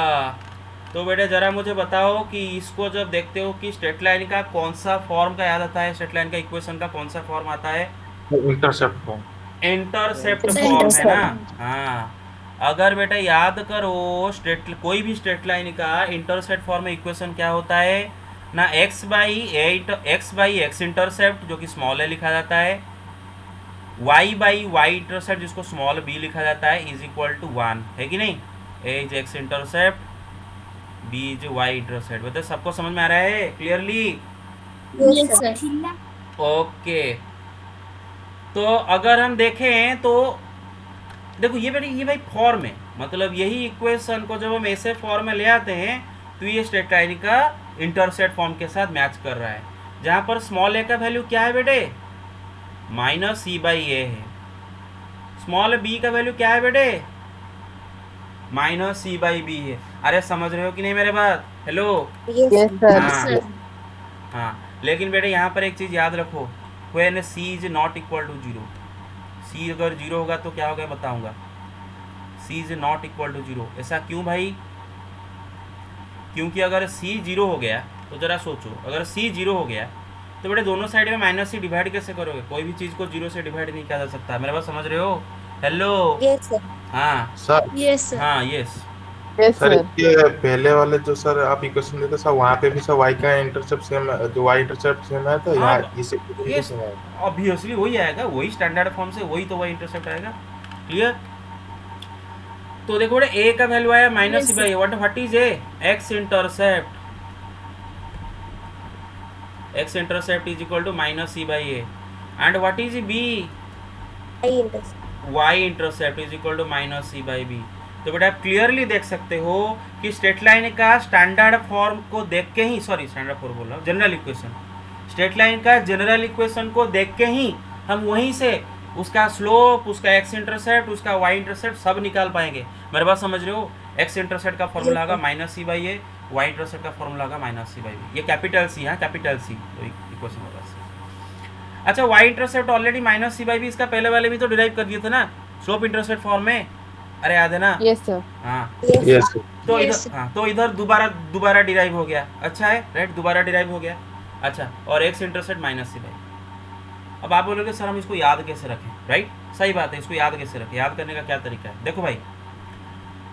तो बेटे जरा मुझे बताओ कि इसको जब देखते हो कि स्ट्रेट लाइन का कौन सा फॉर्म का याद आता है, स्ट्रेट लाइन का इक्वेशन का कौन सा फॉर्म आता है? Intercept form. Intercept Intercept form है ना। हाँ, अगर बेटा याद करो कोई भी स्ट्रेट लाइन का इंटरसेप्ट फॉर्म में इक्वेशन क्या होता है ना, x/x इंटरसेप्ट जो कि स्मॉल a लिखा जाता है, y/y इंटरसेप्ट जिसको स्मॉल b लिखा जाता है, इज इक्वल टू 1, है कि नहीं? a is x intercept, b is y intercept. बताओ सबको समझ में आ रहा है क्लियरली? Yes, sir. ओके, तो अगर हम देखें तो देखो ये भाई फॉर्म है, मतलब यही इक्वेशन को जब हम ऐसे फॉर्म में ले आते हैं तो ये स्ट्रेट लाइन का इंटरसेप्ट फॉर्म के साथ मैच कर रहा है, जहाँ पर स्मॉल ए का वैल्यू क्या है बेटे, माइनस सी बाई ए है, स्मॉल बी का वैल्यू क्या है बेटे, माइनस सी बाई बी है। अरे समझ रहे हो कि नहीं मेरे बात, हेलो? Yes, हाँ हाँ, लेकिन बेटे यहाँ पर एक चीज़ याद रखो, when C is not equal to zero, C अगर जीरो होगा तो क्या होगा बताऊंगा, C is not equal to zero. ऐसा क्यों भाई? क्योंकि अगर सी जीरो हो गया तो ज़रा सोचो, अगर सी जीरो हो गया तो बेटे दोनों साइड में माइनस सी डिवाइड कैसे करोगे? कोई भी चीज़ को जीरो से डिवाइड नहीं किया जा सकता, मेरे बात समझ रहे हो? हेलो? Yes, sir. हाँ सर Yes, sir. हाँ यस, Yes, सर sir. ये पहले वाले जो सर आप इक्वेशन देते सर वहाँ पे भी सर y का इंटरसेप्ट सेम है, जो y इंटरसेप्ट सेम है तो यहाँ इसे ये सेम है। ऑब्वियसली वही आएगा, वही स्टैंडर्ड फॉर्म से वही तो वही इंटरसेप्ट आएगा। क्लियर? तो देखो बेटे ए का वैल्यू आया minus C by, what is a, x intercept, x intercept is equal to minus C by a, and what is b, I intercept. y intercept is equal to minus C by b. तो बेटा आप clearly देख सकते हो कि straight line का standard form को देख के ही, सॉरी स्टैंडर्ड फॉर्म बोल रहा हूँ, जनरल इक्वेशन, स्ट्रेट लाइन का जनरल इक्वेशन को देख के ही हम वहीं से उसका स्लोप, उसका एक्स इंटरसेप्ट, उसका वाई इंटरसेप्ट सब निकाल पाएंगे। मेरे बात समझ रहे हो? एक्स इंटरसेप्ट का फॉर्मूला होगा minus C by a, y intercept का फॉर्मूला होगा माइनस सी बाई बी, ये कैपिटल सी है, कैपिटल सी तो इक्वेशन होगा। अच्छा y intercept already minus C by b इसका पहले वाले भी तो डिराइव कर दिए थे ना स्लोप इंटरसेप्ट फॉर्म में, अरे याद है ना? Yes, sir. हाँ Yes, यस sir. तो Yes, इधर, हाँ तो इधर दोबारा डिराइव हो गया, अच्छा है राइट, दोबारा डिराइव हो गया। अच्छा और x intercept minus C by, अब आप बोलोगे सर हम इसको याद कैसे रखें, राइट? सही बात है, इसको याद कैसे रखें, याद करने का क्या तरीका है? देखो भाई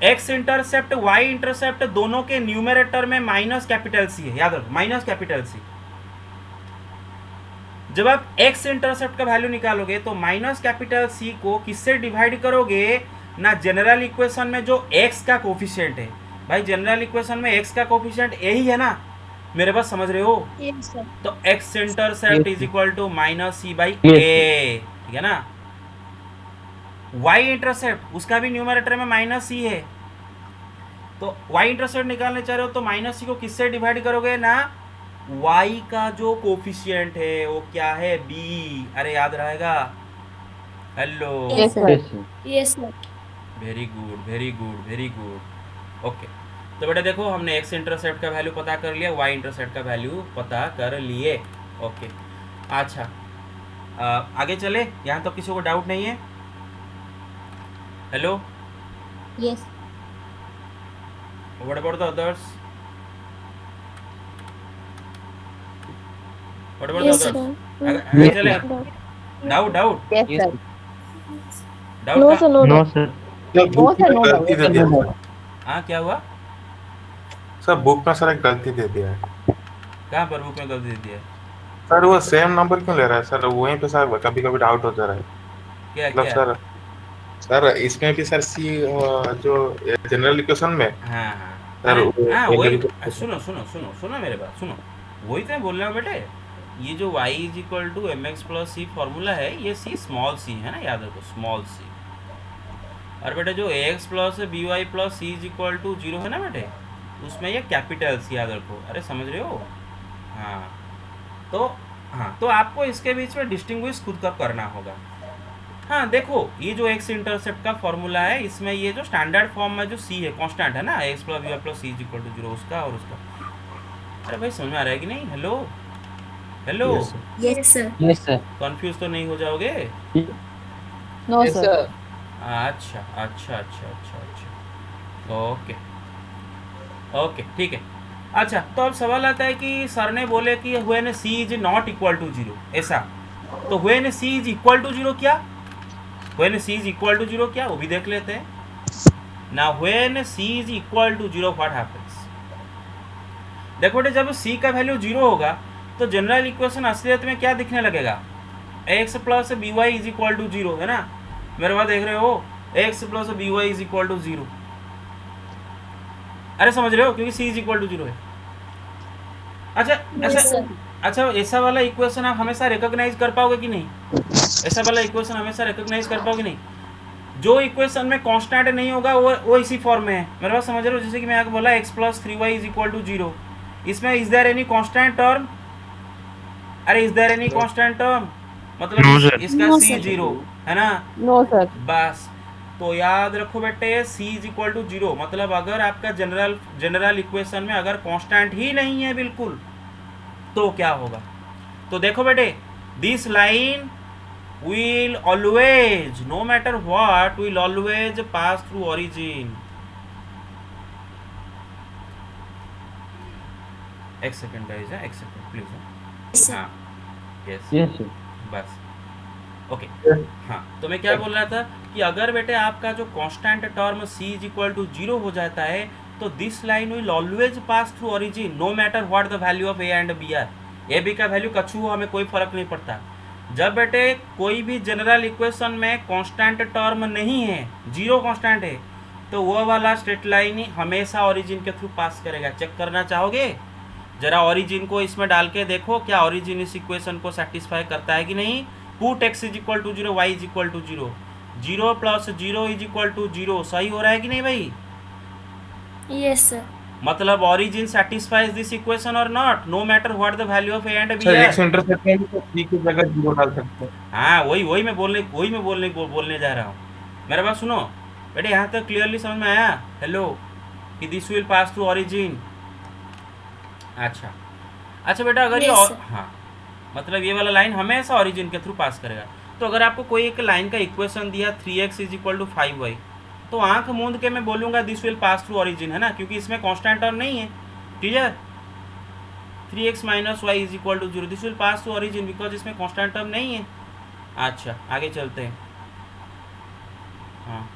एक्स इंटरसेप्ट वाई इंटरसेप्ट दोनों के न्यूमरेटर में माइनस कैपिटल सी है, याद रखो माइनस कैपिटल सी। जब आप x इंटरसेप्ट का वैल्यू निकालोगे तो माइनस कैपिटल C को किससे डिवाइड करोगे ना, जनरल इक्वेशन में जो x का कोफिशिएंट है, भाई जनरल इक्वेशन में x का कोफिशिएंट a ही है ना, मेरे पास समझ रहे हो? Yes, sir. तो x intercept is equal to minus C by Yes, a, ठीक है ना। y इंटरसेप्ट उसका भी न्यूमरेटर में माइनस सी है, तो y इंटरसेप्ट निकालने चाह रहे हो तो माइनस सी को किससे डिवाइड करोगे ना, y का जो कोफिशिएंट है वो क्या है, b, अरे याद रहेगा? Hello? Yes, sir. Yes, sir. Yes, sir. Very good very good very good. Okay तो बेटा देखो हमने x इंटरसेप्ट का वैल्यू पता कर लिया, y इंटरसेप्ट का वैल्यू पता कर लिए। ओके अच्छा आगे चले, यहाँ तो किसी को डाउट नहीं है? Hello? Yes. What about the others? What about the Yes, others? sir. आगे चले, doubt doubt Yes, sir. Doubt No, का? sir. No, No, doubt. sir. Sir book sir, में no गलती दे दिया doubt. सर। हाँ क्या हुआ? सर बुक में सर एक गलती दे दिया है कहाँ पर बुक में गलती दे दिया है? सर, वो सेम नंबर क्यों ले रहा है सर? वहीं पे सर कभी कभी डाउट हो जा रहा है, क्या मतलब क्या? सर सर इसमें भी सर सी जो जनरल इक्वेशन में हाँ हाँ सर हाँ वो वही, इंटरसेप्ट सुनो सुनो सुनो सुनो मेरे बात सुनो, वही तो मैं बोल रहा हूँ बेटे, ये जो y is equal to M x plus c formula है, ये c स्मॉल c है ना, याद रखो स्मॉल c। और बेटे जो ax plus B Y plus C is equal to zero है ना बेटे, उसमें ये कैपिटल सी, याद रखो, अरे समझ रहे हो? हाँ तो आपको इसके बीच में डिस्टिंग्विश खुद का करना होगा। हाँ देखो ये जो x इंटरसेप्ट का फॉर्मूला है, इसमें ये जो स्टैंडर्ड फॉर्म में जो c है कांस्टेंट है ना, x plus B Y plus C is equal to zero, उसका और उसका, अरे भाई समझ में आ रहा है कि नहीं? Hello hello? Yes, sir. Yes, sir. Confuse तो नहीं हो जाओगे? No, sir. अच्छा अच्छा अच्छा अच्छा अच्छा ओके ओके ठीक है। अच्छा तो अब सवाल आता है कि सर ने बोले कि when c is not equal to zero, ऐसा, तो when c is equal to zero क्या, when c is equal to zero क्या, वो भी देख लेते हैं ना। When c is equal to zero what happens? देखो बेटे जब c का वैल्यू जीरो होगा तो जनरल इक्वेशन असलियत में क्या दिखने लगेगा, x plus B Y is equal to zero, है ना? मेरे बात देख रहे हो? x plus B Y is equal to zero, अरे समझ रहे हो? क्योंकि c is equal to zero है। अच्छा Yes, ऐसा sir. अच्छा, ऐसा वाला इक्वेशन आप हमेशा रिकॉग्नाइज कर पाओगे कि नहीं? ऐसा वाला इक्वेशन हमेशा रिकॉग्नाइज कर पाओगे नहीं? जो इक्वेशन में कांस्टेंट नहीं होगा वो इसी फॉर्म में है। मेरे बात समझ रहे हो? जैसे कि मैं आपको बोला x + 3y = 0, इसमें is there any constant term? अरे is there any constant term? मतलब No, sir. इसका No, c sir. 0 है ना? No sir. बस, तो याद रखो बेटे c = 0, मतलब अगर आपका जनरल इक्वेशन में अगर कांस्टेंट ही नहीं है बिल्कुल, तो क्या होगा? तो देखो बेटे, this line will always, no matter what, will always pass through origin. एक सेकंड गाइस, एक सेकंड प्लीज। Yes, sir. हाँ, यस, Yes, sir. बस, ओके। हाँ, तो मैं क्या बोल रहा था कि अगर बेटे आपका जो कांस्टेंट टर्म c = 0 हो जाता है, तो this line will always pass through origin, no matter what the value of a and b are. A b का वैल्यू कछु हो, हमें कोई फर्क नहीं पड़ता। जब बेटे कोई भी जनरल इक्वेशन में कांस्टेंट टर्म नहीं है, जीरो कांस्टेंट है, तो वो वाला स्ट्रेट लाइन ही हमेशा ओरिजिन के थ्रू पास करेगा। चेक करना चाहोगे? जरा ओरिजिन को इसमें डाल के देखो, क्या ओरिजिन इस इक्वेशन को सेटिस्फाई करता है कि नहीं। पुट x = 0, y = 0, 0 + 0 = 0, सही हो रहा है कि नहीं भाई? Yes, sir. मतलब ओरिजिन सेटिस्फाइज दिस इक्वेशन और not, no matter what the value of a and b sir है। एक्स इंटरसेप्ट में भी तो c की जगह 0 डाल सकते हैं। हाँ, वही मैं बोलने जा रहा हूँ। मेरा बात सुनो बेटे, यहाँ तक क्लियरली समझ में आया? हेलो, कि this will pass through origin. अच्छा बेटा, अगर Yes, ये sir. हाँ, मतलब ये वाला लाइन हमेशा ओरिजिन के थ्रू पास करेगा। तो अगर आपको कोई एक लाइन का इक्वेशन दिया 3x = 5y, तो आंख मूंद के मैं बोलूँगा this will pass through origin, है ना, क्योंकि इसमें कांस्टेंट टर्म नहीं है। Clear? 3x - y = 0, this will pass through origin because इसमें कांस्टेंट टर्म नहीं है। अच्छा, आगे चलते हैं। हाँ,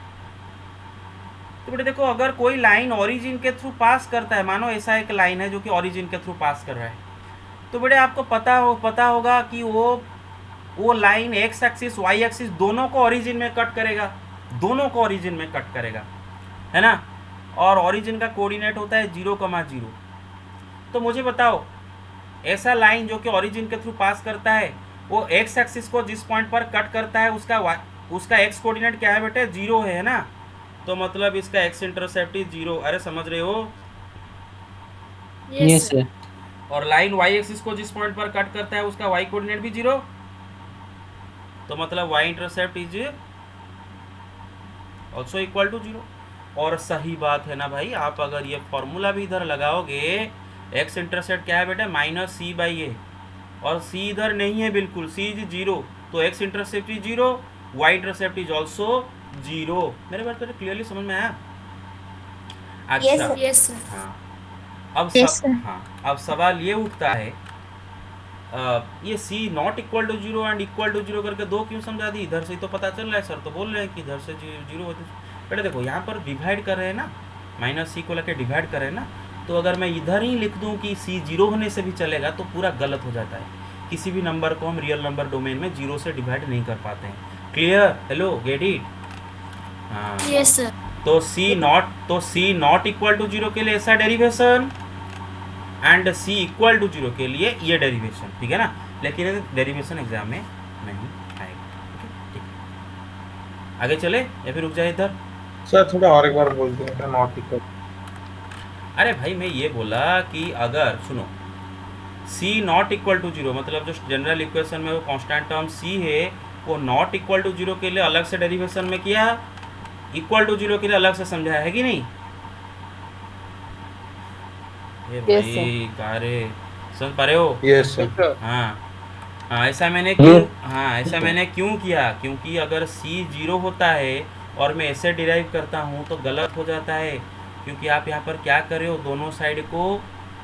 तो बेटे देखो, अगर कोई लाइन ओरिजिन के थ्रू पास करता है, मानो ऐसा एक लाइन है जो कि ओरिजिन के थ्रू पास कर रहा है, तो बेटे आपको पता होगा कि वो line x axis y axis दोनों को ओरिजिन में कट करेगा, है ना। और ओरिजिन का कोऑर्डिनेट होता है 0,0। तो मुझे बताओ, ऐसा लाइन जो कि ओरिजिन के थ्रू पास करता है, वो एक्स एक्सिस को जिस पॉइंट पर कट करता है उसका एक्स कोऑर्डिनेट क्या है बेटे? 0 है ना। तो मतलब इसका एक्स इंटरसेप्ट 0। अरे समझ रहे हो? Yes, sir. और लाइन वाई एक्सिस को जिस पॉइंट पर कट करता है उसका वाई कोऑर्डिनेट भी 0, तो मतलब y intercept is also equal to 0। और सही बात है ना भाई, आप अगर ये फॉर्मूला भी इधर लगाओगे, एक्स इंटरसेप्ट क्या है बेटा? -c/a, और c इधर नहीं है बिल्कुल, c इज 0, तो x intercept is 0, y intercept is also 0। मेरे बात तो क्लियरली समझ में आया? अच्छा, Yes, sir. Yes, sir. हाँ, Yes, sir. अब सवाल ये उठता है, ये c ≠ = 0 एंड = 0 करके दो क्यों समझा दी? इधर से ही तो पता चल रहा है, सर तो बोल रहे हैं कि इधर से 0 होते। बेटे देखो, यहाँ पर डिवाइड कर रहे हैं ना, -c को लेके डिवाइड कर रहे हैं ना, तो अगर मैं इधर ही लिख दूँ कि c 0 होने से भी चलेगा तो पूरा गलत हो जाता है। किसी भी नंबर को हम रियल नंबर डोमेन में 0 से डिवाइड नहीं कर पाते हैं। क्लियर? Hello, get it? हाँ, Yes, sir. तो c ≠ = 0 के लिए ऐसा डेरिवेशन, एंड c = 0 के लिए ये डेरिवेशन, ठीक है ना। लेकिन डेरिवेशन एग्जाम में नहीं आएगा। ठीक है, आगे चले या फिर रुक जाए इधर? सर थोड़ा और एक बार बोल दें, नॉट इक्वल। अरे भाई, मैं ये बोला कि अगर सुनो, c ≠ = 0, मतलब जो जनरल इक्वेशन में वो कांस्टेंट टर्म c है, वो ≠ = 0 के लिए अलग से डेरिवेशन में किया, = 0 के लिए अलग से समझाया है कि नहीं? ये Yes, भाई कारे समझ पा रहे हो? Yes sir. हाँ, ऐसा मैंने क्यों किया? क्योंकि अगर c 0 होता है और मैं ऐसे डिराइव करता हूँ तो गलत हो जाता है, क्योंकि आप यहाँ पर क्या कर रहे हो, दोनों साइड को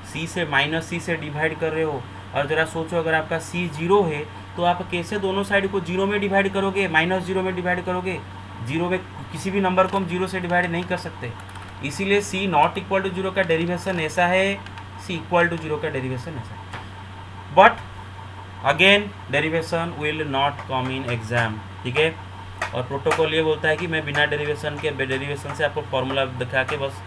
c से -c से डिवाइड कर रहे हो। और ज़रा सोचो, अगर आपका c 0 है तो आप कैसे दोनों साइड को 0 में डिवाइड करोगे? -0 में डिवाइड करोगे। 0 में किसी भी नंबर को हम 0 से डिवाइड नहीं कर सकते, इसीलिए c ≠ = 0 का डेरिवेशन ऐसा है, c = 0 का डेरिवेशन ऐसा है। But again derivation will not come in exam, ठीक है। और प्रोटोकॉल ये बोलता है कि मैं बिना डेरिवेशन से आपको फॉर्मूला दिखा के बस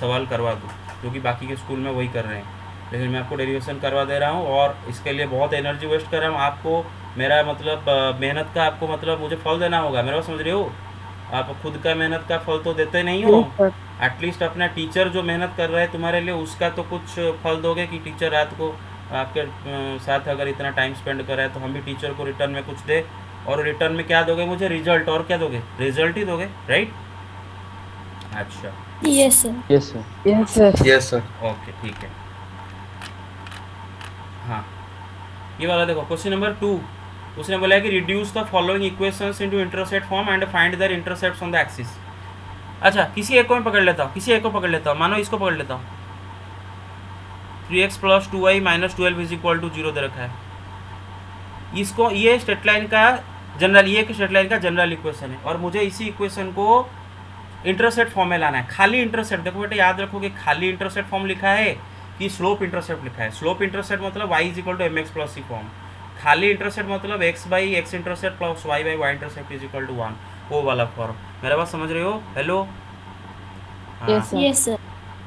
सवाल करवा दूँ, क्योंकि बाकी के स्कूल में वही कर रहे हैं। लेकिन मैं आपको डेरिवेशन करवा दे रहा हूँ और इसके लिए बहुत एनर्जी वेस्ट कर रहा हूँ। आपको मेरा मतलब मेहनत का आपको मतलब मुझे फल देना होगा, मेरा बात समझ रहे हो? आप खुद का मेहनत का फल तो देते नहीं हो, Yes, sir. एटलीस्ट अपना टीचर जो मेहनत कर रहा है तुम्हारे लिए उसका तो कुछ फल दोगे कि टीचर रात को आपके साथ अगर इतना टाइम स्पेंड कर रहा है तो हम भी टीचर को रिटर्न में कुछ दे, और रिटर्न में क्या दोगे मुझे? रिजल्ट। और क्या दोगे? रिजल्ट ही दोगे, राइट? अच्छा, Yes, sir. Yes, sir. Yes, sir. Yes sir. Okay ठीक है। हाँ, ये वाला देखो क्वेश्चन नंबर 2। उसने बोला है कि reduce the following equations into intercept form and find their intercepts on the axis. अच्छा, किसी एक को मैं पकड़ लेता हूँ, किसी एक को पकड़ लेता हूँ, मानो इसको पकड़ लेता हूँ। 3x plus 2y minus 12 is equal to 0 दे रखा है। इसको ये स्ट्रेट लाइन का जनरल, ये स्ट्रेट लाइन का जनरल इक्वेशन है और मुझे इसी इक्वेशन को इंटरसेप्ट फॉर्म में लाना है। खाली इंटरसेप्ट, देखो बेटे याद रखोगे, खाली इंटरसेप्ट फॉर्म लिखा है कि स्लोप इंटरसेप्ट लिखा है। स्लोप इंटरसेप्ट मतलब y is equal to mx plus c form. खाली इंटरसेप्ट मतलब x by x intercept plus y by y intercept is equal to 1, वो वाला फॉर्म। मेरा बात समझ रहे हो? Hello? Yes, sir. Yes, sir.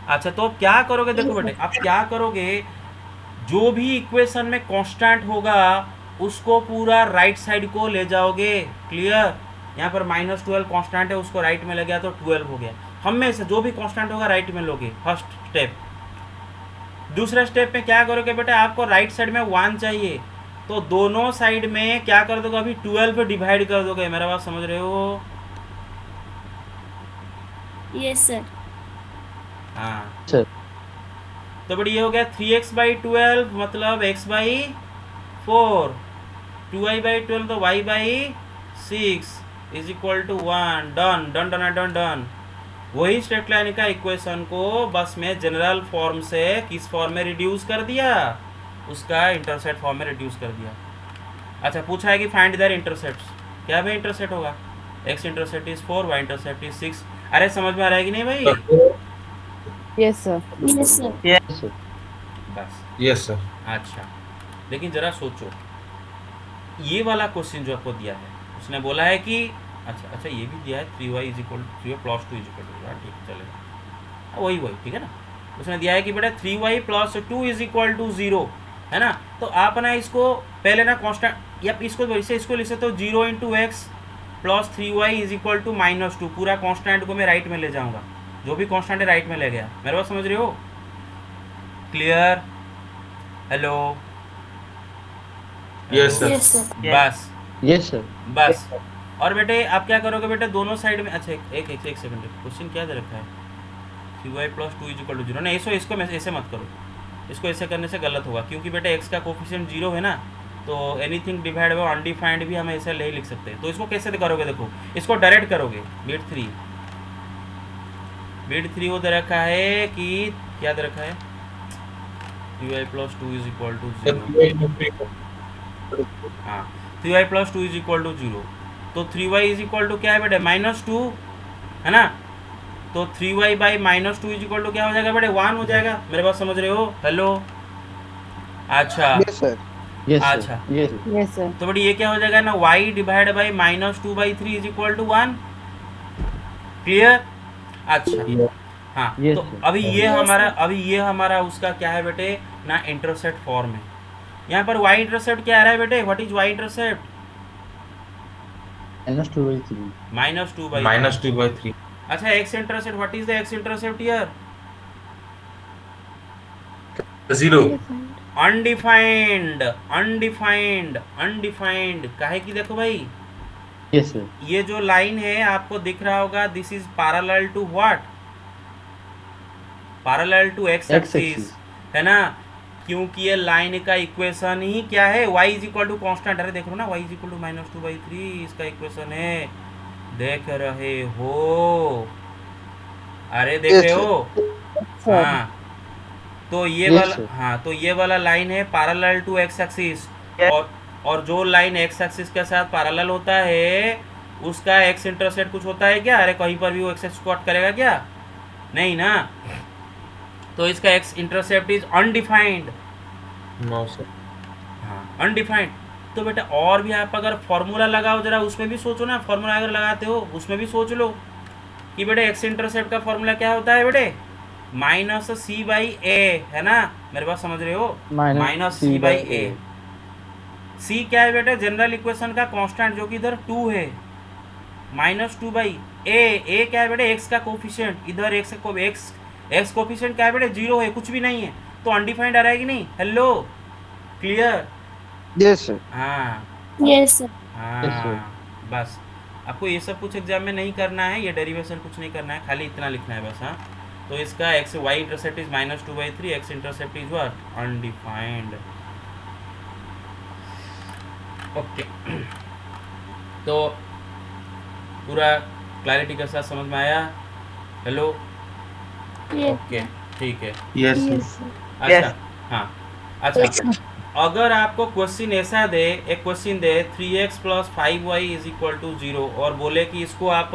अच्छा, तो अब क्या करोगे? देखो बेटे, अब क्या करोगे, जो भी इक्वेशन में कांस्टेंट होगा उसको पूरा राइट साइड को ले जाओगे। क्लियर? यहाँ पर -12 कांस्टेंट है, उसको राइट में ले गया तो 12 हो गया। हमेशा जो भी कांस्टेंट होगा राइट में लोगे, फर्स्ट स्टेप। दूसरा स्टेप में क्या करोगे बेटे, आपको राइट साइड में 1 चाहिए तो दोनों साइड में क्या कर दोगे, अभी 12 पे डिवाइड कर दोगे। मेरा बात समझ रहे हो? Yes, sir. हाँ, Sir. तो बड़ी ये हो गया 3x बाई 12 मतलब x बाई 4, 2y बाई 12 तो y by 6 is equal to 1। Done done done done done. वही स्ट्रेट लाइन का इक्वेशन को बस मैं जनरल फॉर्म से किस फॉर्म में रिड्यूस कर दिया, उसका इंटरसेप्ट फॉर्म में रिड्यूस कर दिया। अच्छा, पूछा है कि फाइंड देयर इंटरसेप्ट्स। क्या भाई इंटरसेप्ट होगा? x intercept is 4, y intercept is 6। अरे समझ में आ रहा है कि नहीं भाई? Yes, sir. Yes, sir. Yes, sir. बस। Yes sir. अच्छा, लेकिन ज़रा सोचो, ये वाला क्वेश्चन जो आपको दिया है उसने बोला है कि अच्छा ये भी दिया है 3y is equal 3y plus 2 is equal to, हाँ ठीक चलेगा, वही ठीक है ना। उसने दिया है कि बेटा 3y plus 2 is equal to 0 है ना। तो आप ना इसको पहले ना कांस्टेंट या इसको वैसे इसको लिख सकते हो 0 into x plus 3y is equal to -2। पूरा कांस्टेंट को मैं राइट में ले जाऊँगा, जो भी कांस्टेंट है राइट में ले गया। मेरे बात समझ रहे हो? Clear? Hello? Yes sir. Yes, sir. बस Yes, sir. बस। और बेटे आप क्या करोगे बेटे, दोनों साइड में, अच्छा एक सेकंड, क्वेश्चन क्या दे रखा है? 3y plus 2 is equal to 0। नहीं, इसको ऐसे मत करो, इसको ऐसे करने से गलत होगा क्योंकि बेटे x का कोफिशिएंट 0 है ना, तो एनीथिंग डिवाइड बाय अनडिफाइंड भी हम ऐसे नहीं लिख सकते। तो इसको कैसे करोगे? देखो, इसको डायरेक्ट करोगे। बिट 3 वो दे रखा है कि क्या दे रखा है? 3y plus 2 is equal to 0। हाँ, 3y plus 2 is equal to 0। तो 3y इज इक्वल टू क्या है बेटे? -2 है ना। तो 3y by -2 is equal to क्या हो जाएगा बेटे? 1 हो जाएगा। मेरे बात समझ रहे हो? हेलो? अच्छा Yes, sir. Yes, sir. अच्छा, Yes, sir. Yes, sir. तो बेटे ये क्या हो जाएगा ना, y divide by -2/3 is equal to 1। Clear? अच्छा, हाँ। Yes, तो sir. अभी ये हमारा उसका क्या है बेटे ना, इंटरसेप्ट फॉर्म है। यहाँ पर y इंटरसेप्ट क्या आ रहा है बेटे? What is y intercept? -2/3. -2/3। अच्छा, x intercept, what is the x intercept here? 0। Undefined काहे की? देखो भाई, Yes, sir. ये जो लाइन है आपको दिख रहा होगा, this is parallel to what? Parallel to x axis X-axis. है ना, क्योंकि ये लाइन का इक्वेशन ही क्या है? y is equal to constant. अरे देख लो ना, y इज इक्वल टू -2/3 इसका इक्वेशन है, देख रहे हो? अरे देख रहे हो? Sir. हाँ, तो ये Yes, वाला, sir. हाँ, तो ये वाला लाइन है पैरेलल टू x एक्सिस। और जो लाइन x एक्सिस के साथ पैरेलल होता है उसका x इंटरसेप्ट कुछ होता है क्या? अरे कहीं पर भी वो x एक्सिस को कट करेगा क्या? नहीं ना। तो इसका x intercept is undefined. No sir. हाँ, अनडिफाइंड। तो बेटा और भी आप अगर फॉर्मूला लगाओ, जरा उसमें भी सोचो ना, फॉर्मूला अगर लगाते हो उसमें भी सोच लो कि बेटे x इंटरसेप्ट का फॉर्मूला क्या होता है बेटे? -c/a है ना, मेरे बात समझ रहे हो? Minus minus C C by by A. A. C क्या है बेटा? जनरल इक्वेशन का कांस्टेंट जो कि इधर 2 है, माइनस 2 बाई ए क्या है बेटा? एक्स का कोफिशिएंट, इधर एक्स कोफिशिएंट क्या है बेटा? 0 है, कुछ भी नहीं है, तो अनडिफाइंड आ रहा है कि नहीं? Hello, clear? Yes, sir. हाँ Yes, sir. Yes, sir. हाँ, बस आपको ये सब कुछ एग्जाम में नहीं करना है, ये डेरिवेशन कुछ नहीं करना है, खाली इतना लिखना है बस। हाँ, तो इसका x y intercept is -2/3, x intercept is what? Undefined. Okay, तो पूरा क्लैरिटी के साथ समझ में आया? Hello, Yes. ओके, ठीक है। Yes Yes, sir. अच्छा, हाँ, अच्छा, अगर आपको क्वेश्चन ऐसा दे, एक क्वेश्चन दे 3x + 5y = 0 और बोले कि इसको आप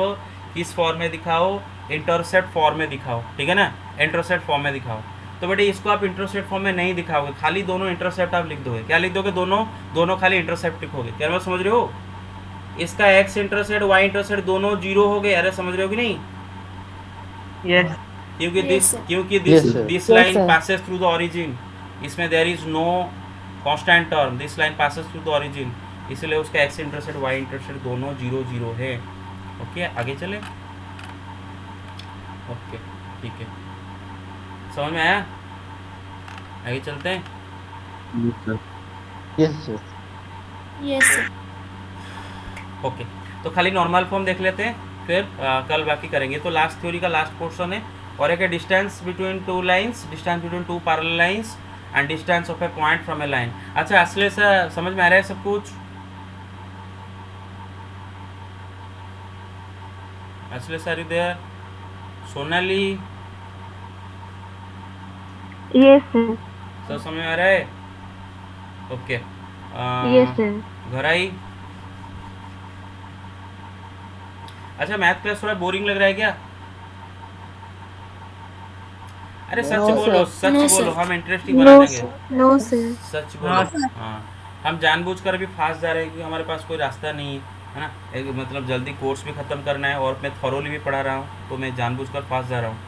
किस फॉर्म में दिखाओ? इंटरसेप्ट फॉर्म में दिखाओ, ठीक है ना? इंटरसेप्ट फॉर्म में दिखाओ, तो बेटे इसको आप इंटरसेप्ट फॉर्म में नहीं दिखाओगे, खाली दोनों इंटरसेप्ट आप लिख दोगे। क्या लिख दोगे? दोनों खाली इंटरसेप्ट लिखोगे। क्या मैं समझ रहे हो? इसका x इंटरसेप्ट y इंटरसेप्ट दोनों 0 हो गए। अरे समझ रहे हो कि नहीं? Yes. क्योंकि Yes, sir. Yes, sir. This Yes, line sir. passes through the origin, इसमें there is no constant term, this line passes through the origin, इसलिए उसका x इंटरसेप्ट y इंटरसेप्ट दोनों 0 0 है। ओके, आगे चले। ओके, ठीक है, समझ में आया? आगे चलते हैं। Yes, sir. Yes, sir. Okay, तो खाली नॉर्मल फॉर्म देख लेते हैं, फिर कल बाकी करेंगे। तो लास्ट थ्योरी का लास्ट पोर्शन है, और एक है distance between two lines, distance between two parallel lines and distance of A point from A line. अच्छा, असले से समझ में आ रहा है सब कुछ? असले सर इधर, सोनाली, Yes, sir. सब समझ में आ रहा है? Okay, Yes, sir. घर आई। अच्छा, मैथ क्लास थोड़ा बोरिंग लग रहा है क्या? अरे सच No, बोलो, sir. सच No, बोलो, sir. हम इंटरेस्टिंग बना No, देंगे। sir. No, sir. सच बोलो। हाँ, हम जानबूझकर भी फास्ट जा रहे हैं क्योंकि हमारे पास कोई रास्ता नहीं है ना, एक मतलब जल्दी कोर्स भी ख़त्म करना है, और मैं थॉरोली भी पढ़ा रहा हूँ, तो मैं जानबूझकर फास्ट जा रहा हूँ,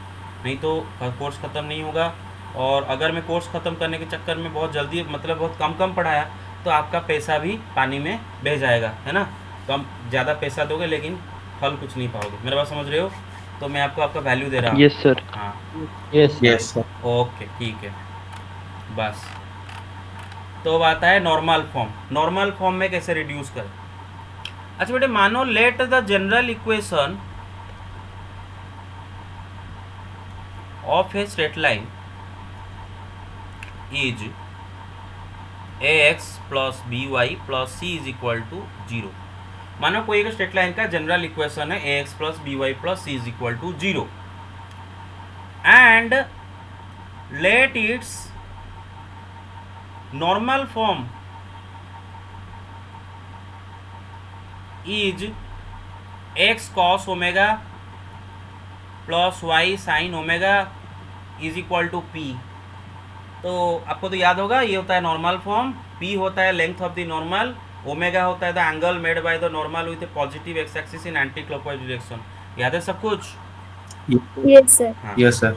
नहीं तो कोर्स ख़त्म नहीं होगा। और अगर मैं कोर्स ख़त्म करने के चक्कर में बहुत जल्दी, मतलब बहुत कम पढ़ाया, तो आपका पैसा भी पानी में बह जाएगा, है ना? कम ज़्यादा पैसा दोगे लेकिन फल कुछ नहीं पाओगे। मेरे बात समझ रहे हो? तो मैं आपको आपका वैल्यू दे रहा हूँ। Yes, sir. हाँ, Yes, sir. Yes sir. Okay, ठीक है, बस। तो अब आता है नॉर्मल फॉर्म। नॉर्मल फॉर्म में कैसे रिड्यूस करें? अच्छा बेटे, मानो let the general equation of a straight line is ax + by + c = 0। मानो कोई एक स्ट्रेट लाइन का जनरल इक्वेशन है ax + by + c = 0 and let its normal form is x cos omega plus y sin omega is equal to p। तो आपको तो याद होगा, ये होता है नॉर्मल फॉर्म, p होता है length of the normal, omega होता है the angle made by the normal with A positive x axis in anti clockwise direction. याद है सब कुछ? Yes, sir. हाँ। Yes sir.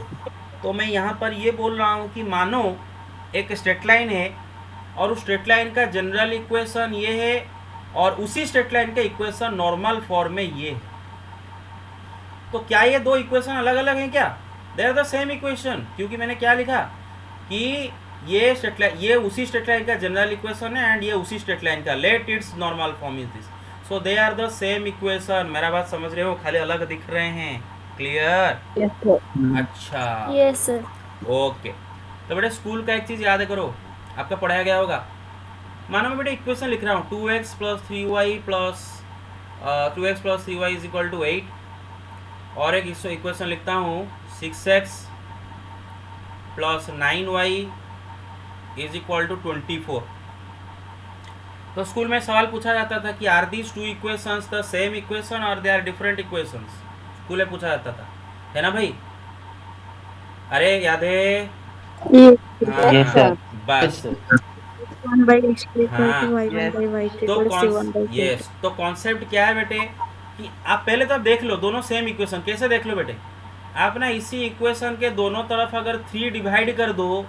तो मैं यहाँ पर ये बोल रहा हूँ कि मानो एक स्ट्रेट लाइन है और उस स्ट्रेट लाइन का जनरल इक्वेशन ये है, और उसी स्ट्रेट लाइन का इक्वेशन नॉर्मल फॉर्म में ये है। तो क्या ये दो इक्वेशन अलग अलग हैं क्या? They are the same equation, क्योंकि मैंने क्या लिखा कि ये स्ट्रेट लाइन, ये उसी स्ट्रेट लाइन का जनरल इक्वेशन है एंड ये उसी स्ट्रेट लाइन का, let its normal form is this, so they are the same equation. मेरा बात समझ रहे हो? खाली अलग दिख रहे हैं। क्लियर? Yes, sir. अच्छा, Yes, sir. ओके। तो बेटे स्कूल का एक चीज़ याद करो, आपका पढ़ाया गया होगा। मानो मैं बेटे इक्वेशन लिख रहा हूँ 2x + 3y = 8, और एक इक्वेशन लिखता हूँ 6x + 9y = 24। तो स्कूल में सवाल पूछा जाता था कि are these two equations the same equation और they are different equations? School में पूछा जाता था, है ना भाई? अरे याद है? Yes. हाँ, Yes, sir. Yes, बस। sir. 1 by x = हाँ। y, 1 Yes. by y तो = 1 by z. यस, तो कॉन्सेप्ट क्या है बेटे कि आप पहले तो आप देख लो दोनों सेम इक्वेशन। कैसे देख लो बेटे? आप ना इसी इक्वेशन के दोनों तरफ अगर 3 डिवाइड कर दो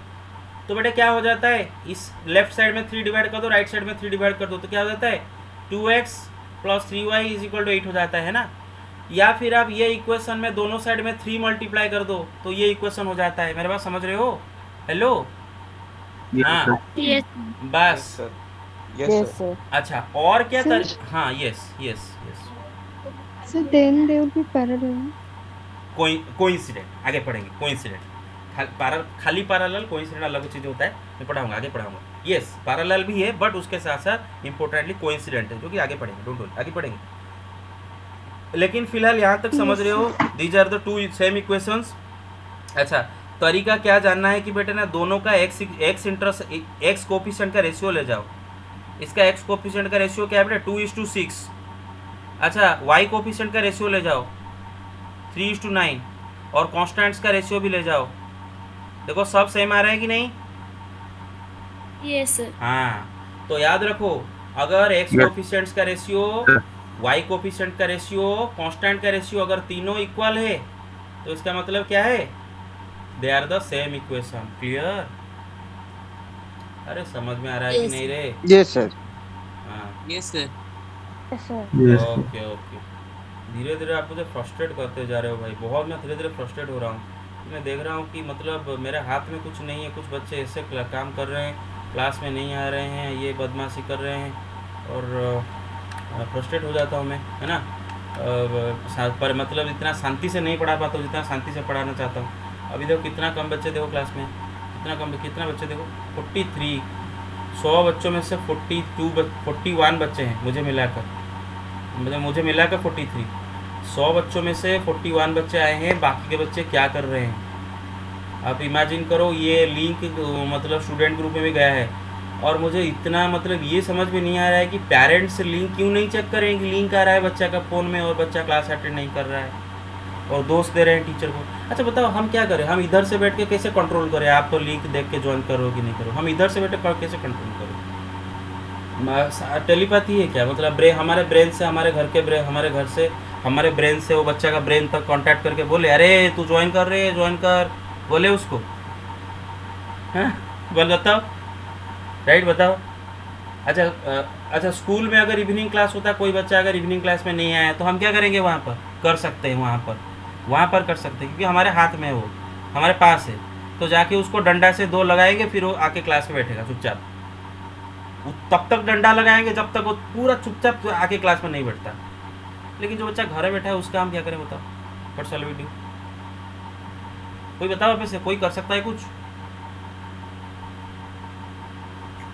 तो बेटे क्या हो जाता है, इस लेफ्ट साइड में 3 डिवाइड कर दो, राइट साइड में 3 डिवाइड कर दो, तो क्या हो जाता है 2x plus 3y is equal to 8 हो जाता है ना। या फिर आप ये इक्वेशन में दोनों साइड में 3 मल्टीप्लाई कर दो तो ये इक्वेशन हो जाता है। मेरे बात समझ रहे हो? हेलो, हाँ Yes. बस। Yes, sir. अच्छा और क्या हाँ yes yes yes So then they will be parallel. Coincident आगे पढ़ेंगे। कोइंसिडेंट खाली पैरेलल कोइंसिडेंट अलग चीज़ होता है, मैं पढ़ाऊंगा आगे पढ़ाऊंगा। यस पैरेलल भी है बट उसके साथ साथ इंपॉर्टेंटली कोइंसिडेंट है जो कि आगे पढ़ेंगे, डोंट वरी आगे पढ़ेंगे। लेकिन फिलहाल यहाँ तक समझ रहे हो, these are the two same equations. अच्छा तरीका क्या जानना है कि बेटे ना दोनों का एक्स कोफिशिएंट का रेशियो ले जाओ। इसका एक्स कोफिशिएंट का रेशियो क्या है बेटा 2:6। अच्छा वाई कोफिशिएंट का रेशियो ले जाओ 3:9 और कॉन्स्टेंट्स का रेशियो भी ले जाओ। देखो सब सेम आ रहा है कि नहीं? Yes, sir. हाँ तो याद रखो अगर एक्स कोफिशिएंट्स का रेशियो, वाई कोफिशिएंट का रेशियो, कांस्टेंट का रेशियो अगर तीनों इक्वल है तो इसका मतलब क्या है, they are the same equation. Clear? अरे समझ में आ रहा है कि Yes. नहीं रे? Yes, sir. हाँ Yes, sir. Yes, sir. Okay okay. धीरे धीरे आप मुझे फ्रस्ट्रेट करते जा रहे हो भाई, बहुत मैं धीरे धीरे फ्रस्ट्रेट हो रहा हूँ। मैं देख रहा हूँ कि मतलब मेरे हाथ में कुछ नहीं है, कुछ बच्चे ऐसे काम कर रहे हैं, क्लास में नहीं आ रहे हैं, ये बदमाशी कर रहे हैं और फ्रस्ट्रेट हो जाता हूँ मैं, है ना। पर मतलब इतना शांति से नहीं पढ़ा पाता हूँ जितना शांति से पढ़ाना चाहता हूँ। अभी देखो कितना कम बच्चे देखो क्लास में, कितना बच्चे देखो 43, 100 बच्चों में से 41 बच्चे हैं मुझे मिलाकर, मुझे मिलाकर 43। 100 बच्चों में से 41 बच्चे आए हैं, बाकी के बच्चे क्या कर रहे हैं आप इमेजिन करो। ये लिंक मतलब स्टूडेंट ग्रुप में भी गया है और मुझे इतना मतलब ये समझ में नहीं आ रहा है कि पेरेंट्स लिंक क्यों नहीं चेक करें कि लिंक आ रहा है बच्चा का फ़ोन में और बच्चा क्लास अटेंड नहीं कर रहा है और दोस्त दे रहे हैं टीचर को। अच्छा बताओ हम क्या करें, हम इधर से बैठ के कैसे कंट्रोल करें? आप तो लिंक देख के ज्वाइन करो कि नहीं करो, हम इधर से बैठ के कैसे कंट्रोल करें? टेलीपैथी है क्या? मतलब हमारे ब्रेन से हमारे ब्रेन से वो बच्चा का ब्रेन तक कांटेक्ट करके बोले अरे तू ज्वाइन कर बोले उसको, हैं? बोल बताओ, राइट बताओ। अच्छा स्कूल में अगर इवनिंग क्लास होता है, कोई बच्चा अगर इवनिंग क्लास में नहीं आया तो हम क्या करेंगे? वहाँ पर कर सकते हैं, वहाँ पर कर सकते हैं क्योंकि हमारे हाथ में वो हमारे पास है, तो जाके उसको डंडा से 2 लगाएंगे, फिर वो आके क्लास में बैठेगा चुपचाप। तब तक डंडा लगाएंगे जब तक वो पूरा चुपचाप आके क्लास में नहीं बैठता। लेकिन जो बच्चा घर में बैठा है उसका हम क्या करें बताओ? What shall we do? कोई बताओ, आप से कोई कर सकता है कुछ?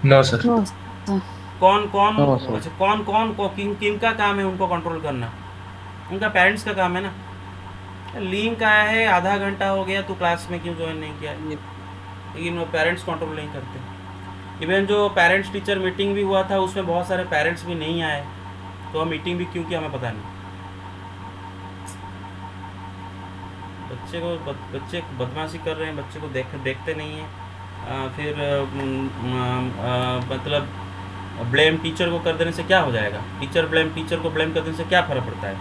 No sir. No, sir. कौन No, sir. अच्छा कौन किन का काम है उनको कंट्रोल करना? उनका पेरेंट्स का काम है ना। लिंक आया है, आधा घंटा हो गया, तू क्लास में क्यों ज्वाइन नहीं किया? लेकिन वो पेरेंट्स कंट्रोल नहीं करते। इवन जो पेरेंट्स टीचर मीटिंग भी हुआ था उसमें बहुत सारे पेरेंट्स भी नहीं आए, तो हम मीटिंग भी क्यों किया हमें पता नहीं। बच्चे बदमाशी कर रहे हैं, बच्चे को देखते नहीं हैं। फिर मतलब ब्लेम टीचर को कर देने से क्या हो जाएगा? टीचर को ब्लेम कर देने से क्या फ़र्क पड़ता है?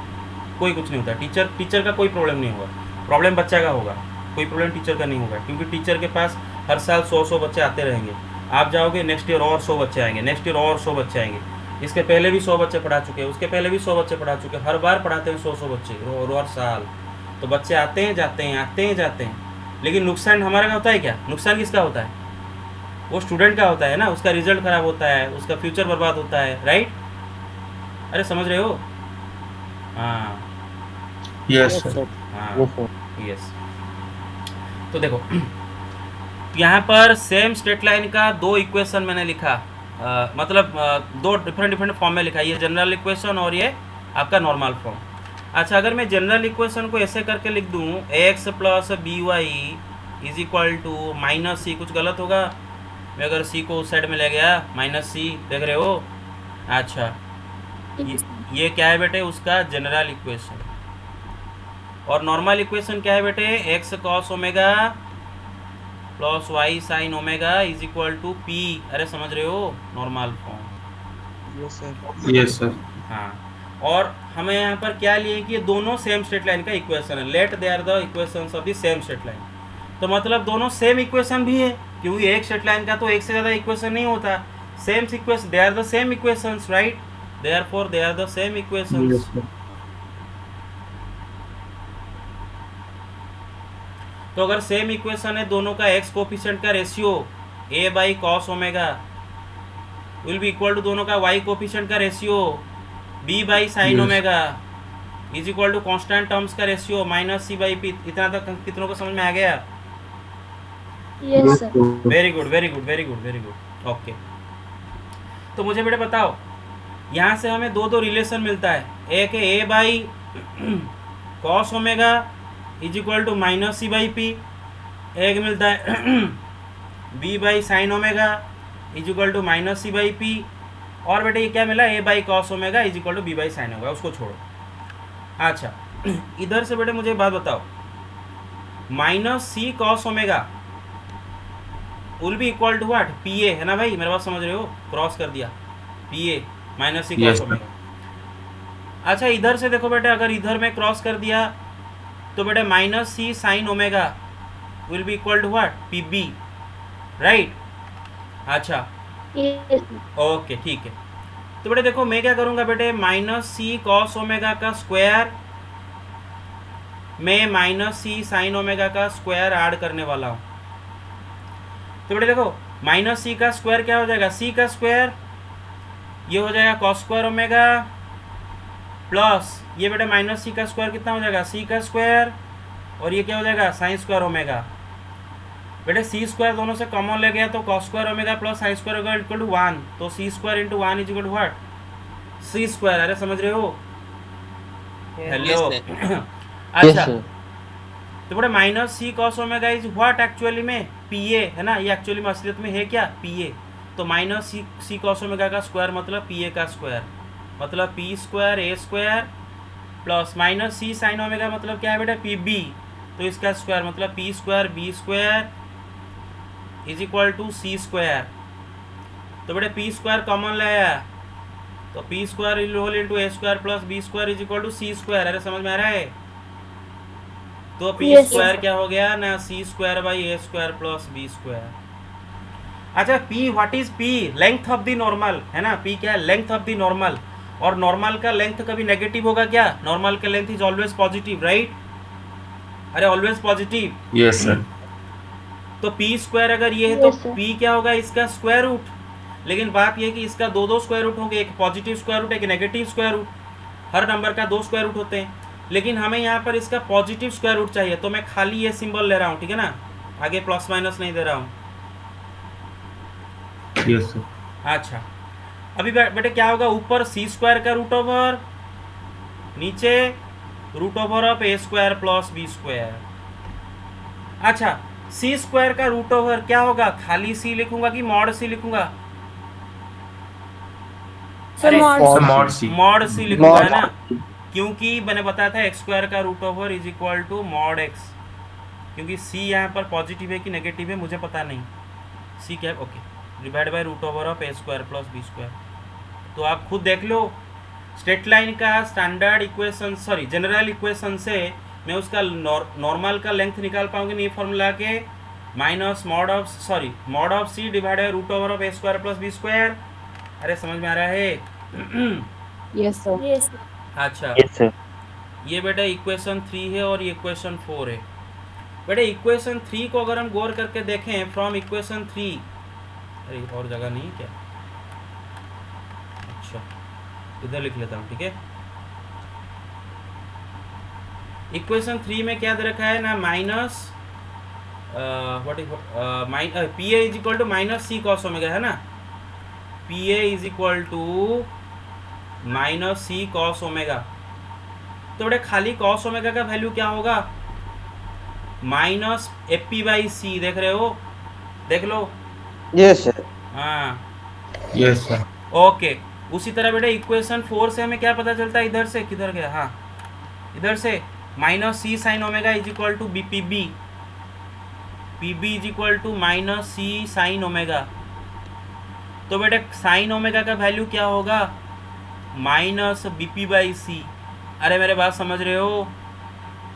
कोई कुछ नहीं होता। टीचर का कोई प्रॉब्लम नहीं होगा, प्रॉब्लम बच्चा का होगा, कोई प्रॉब्लम टीचर का नहीं होगा। क्योंकि टीचर के पास हर साल 100 बच्चे आते रहेंगे। आप जाओगे नेक्स्ट ईयर और 100 बच्चे आएंगे, नेक्स्ट ईयर और 100 बच्चे आएंगे। इसके पहले भी 100 बच्चे पढ़ा चुके हैं, उसके पहले भी 100 बच्चे पढ़ा चुके हैं। हर बार पढ़ाते हैं 100 बच्चे हर साल। तो बच्चे आते हैं जाते हैं। लेकिन नुकसान हमारा का होता है क्या? नुकसान किसका होता है? वो स्टूडेंट का होता है ना, उसका रिजल्ट खराब होता है, उसका फ्यूचर बर्बाद होता है, राइट? अरे समझ रहे हो? हाँ यस Yes, सर। sir. हाँ यस। तो देखो यहाँ पर सेम स्ट्रेट लाइन का 2 इक्वेशन मैंने लिखा, मतलब 2 डिफरेंट फॉर्म में लिखा। ये जनरल इक्वेशन और ये आपका नॉर्मल फॉर्म। अच्छा अगर मैं जनरल इक्वेशन को ऐसे करके लिख दूँ ax plus B Y is equal to minus C, कुछ गलत होगा? मैं अगर सी को उस साइड में ले गया माइनस सी, देख रहे हो? अच्छा ये क्या है बेटे? उसका जनरल इक्वेशन। और नॉर्मल इक्वेशन क्या है बेटे? X cos omega plus y sine omega is equal to p. अरे समझ रहे हो? Normal form. Yes sir. हाँ और हमें यहाँ पर क्या लिए कि ये दोनों सेम स्ट्रेट लाइन का इक्वेशन है। Let they are the equations of the same straight line. तो मतलब दोनों सेम इक्वेशन भी है, क्योंकि एक स्ट्रेट लाइन का तो एक से ज़्यादा इक्वेशन नहीं होता, same equation, they are the same equations, right, therefore they are the same equations. तो अगर सेम इक्वेशन है, दोनों का एक्स कोफिशिएंट का ratio a by cos omega will be equal to दोनों का y कोफिशिएंट का ratio b by sine omega is equal to constant terms का ratio minus c by p। इतना तक कितनों को समझ में आ गया? Yes sir. Very good very good very good very good, okay. तो मुझे बेटे बताओ, यहाँ से हमें दो रिलेशन मिलता है, एक है a by cos omega is equal to minus C by p, एक मिलता है b by sine omega is equal to minus C by p, और बेटे ये क्या मिला, a by cos omega is equal to b by sine omega, उसको छोड़ो। अच्छा इधर से बेटे मुझे एक बात बताओ, minus C cos omega will be equal to what, p ए, है ना भाई, मेरे बात समझ रहे हो, क्रॉस कर दिया, p a minus C cos omega. अच्छा इधर से देखो बेटे, अगर इधर में क्रॉस कर दिया तो बेटे minus c sine omega will be equal to what, p b, right. अच्छा ओके ठीक है। तो बेटे देखो मैं क्या करूँगा बेटे, माइनस सी कॉस ओमेगा का स्क्वायर में माइनस सी साइन ओमेगा का स्क्वायर ऐड करने वाला हूँ। तो बेटे देखो माइनस सी का स्क्वायर क्या हो जाएगा, सी का स्क्वायर ये हो जाएगा कॉस स्क्वायर ओमेगा, प्लस ये बेटे माइनस सी का स्क्वायर कितना हो जाएगा, सी का स्क्वायर, और ये क्या हो जाएगा, साइन स्क्वायर ओमेगा। बेटे सी स्क्वायर दोनों से कॉमन ले गया तो cos square omega plus sine square omega equal to 1, तो C square into 1 is equal to what, C square. अरे समझ रहे हो? हेलो अच्छा तो बेटे minus C cos omega is what actually में, पी ए, है ना, ये एक्चुअली में असलियत में है क्या, पी ए। तो माइनस सी कॉस ओमेगा का स्क्वायर मतलब पी ए का स्क्वायर, मतलब पी स्क्वायर ए square, plus minus c sine omega मतलब क्या है बेटा, पी बी, तो इसका स्क्वायर मतलब p square b square is equal to c square. तो बेटे पी स्क्वायर कॉमन ले आया, तो P square whole into a square plus B square is equal to c square. अरे समझ में आ रहा है? तो पी स्क्वायर क्या हो गया ना, C square by A square plus B square. अच्छा P, what is P, length of the normal, है ना, पी क्या है, लेंथ ऑफ द नॉर्मल, और नॉर्मल का लेंथ कभी नेगेटिव होगा क्या, नॉर्मल का length is always positive, right, अरे ऑलवेज पॉजिटिव। Yes sir. तो पी स्क्वायर अगर ये है तो पी क्या होगा, इसका स्क्वायर रूट। लेकिन बात ये है कि इसका दो स्क्वायर रूट होंगे, एक पॉजिटिव स्क्वायर रूट एक नेगेटिव स्क्वायर रूट, हर नंबर का 2 स्क्वायर रूट होते हैं, लेकिन हमें यहाँ पर इसका पॉजिटिव स्क्वायर रूट चाहिए, तो मैं खाली ये सिंबल ले रहा हूँ, ठीक है ना, आगे प्लस माइनस नहीं दे रहा हूँ। Yes sir. अच्छा अभी बेटे क्या होगा, ऊपर सी स्क्वायर का रूट ओवर, नीचे root over of A square plus B square. अच्छा सी स्क्वायर का रूट ओवर क्या होगा, खाली सी लिखूंगा कि मॉड सी लिखूंगा, मॉड सी, मॉड सी लिखूंगा, है ना, क्योंकि मैंने बताया था एक्स स्क्वायर का root over is equal to mod x, क्योंकि सी यहाँ पर पॉजिटिव है कि नेगेटिव है मुझे पता नहीं, सी क्या है, okay, divide by root over of A square plus B square. तो आप खुद देख लो, स्ट्रेट लाइन का standard equation, sorry general equation से मैं उसका नॉर्मल का लेंथ निकाल पाऊंगी नहीं, फॉर्मूला के minus mod of c divide by root over of A square plus B square. अरे समझ में आ रहा है? Yes sir. यस अच्छा यस सर। ये बेटा इक्वेशन 3 है और ये इक्वेशन 4 है। बेटे इक्वेशन 3 को अगर हम गौर करके देखें, फ्रॉम इक्वेशन 3, अरे और जगह नहीं है क्या, अच्छा इधर लिख लेता हूँ, ठीक है। इक्वेशन 3 में क्या दे रखा है ना, minus what is p a is equal to minus C cos omega, है ना, p a is equal to minus C cos omega. तो बेटे खाली कॉस ओमेगा का वैल्यू क्या होगा, minus f p by c, देख रहे हो, देख लो, यस सर। हाँ यस सर। ओके। उसी तरह बेटे इक्वेशन 4 से हमें क्या पता चलता है, इधर से किधर गया, हाँ इधर से, minus c sine omega is equal to b p b, p b is equal to minus c sine omega. तो बेटे साइन ओमेगा का वैल्यू क्या होगा, minus b p by c. अरे मेरे बात समझ रहे हो?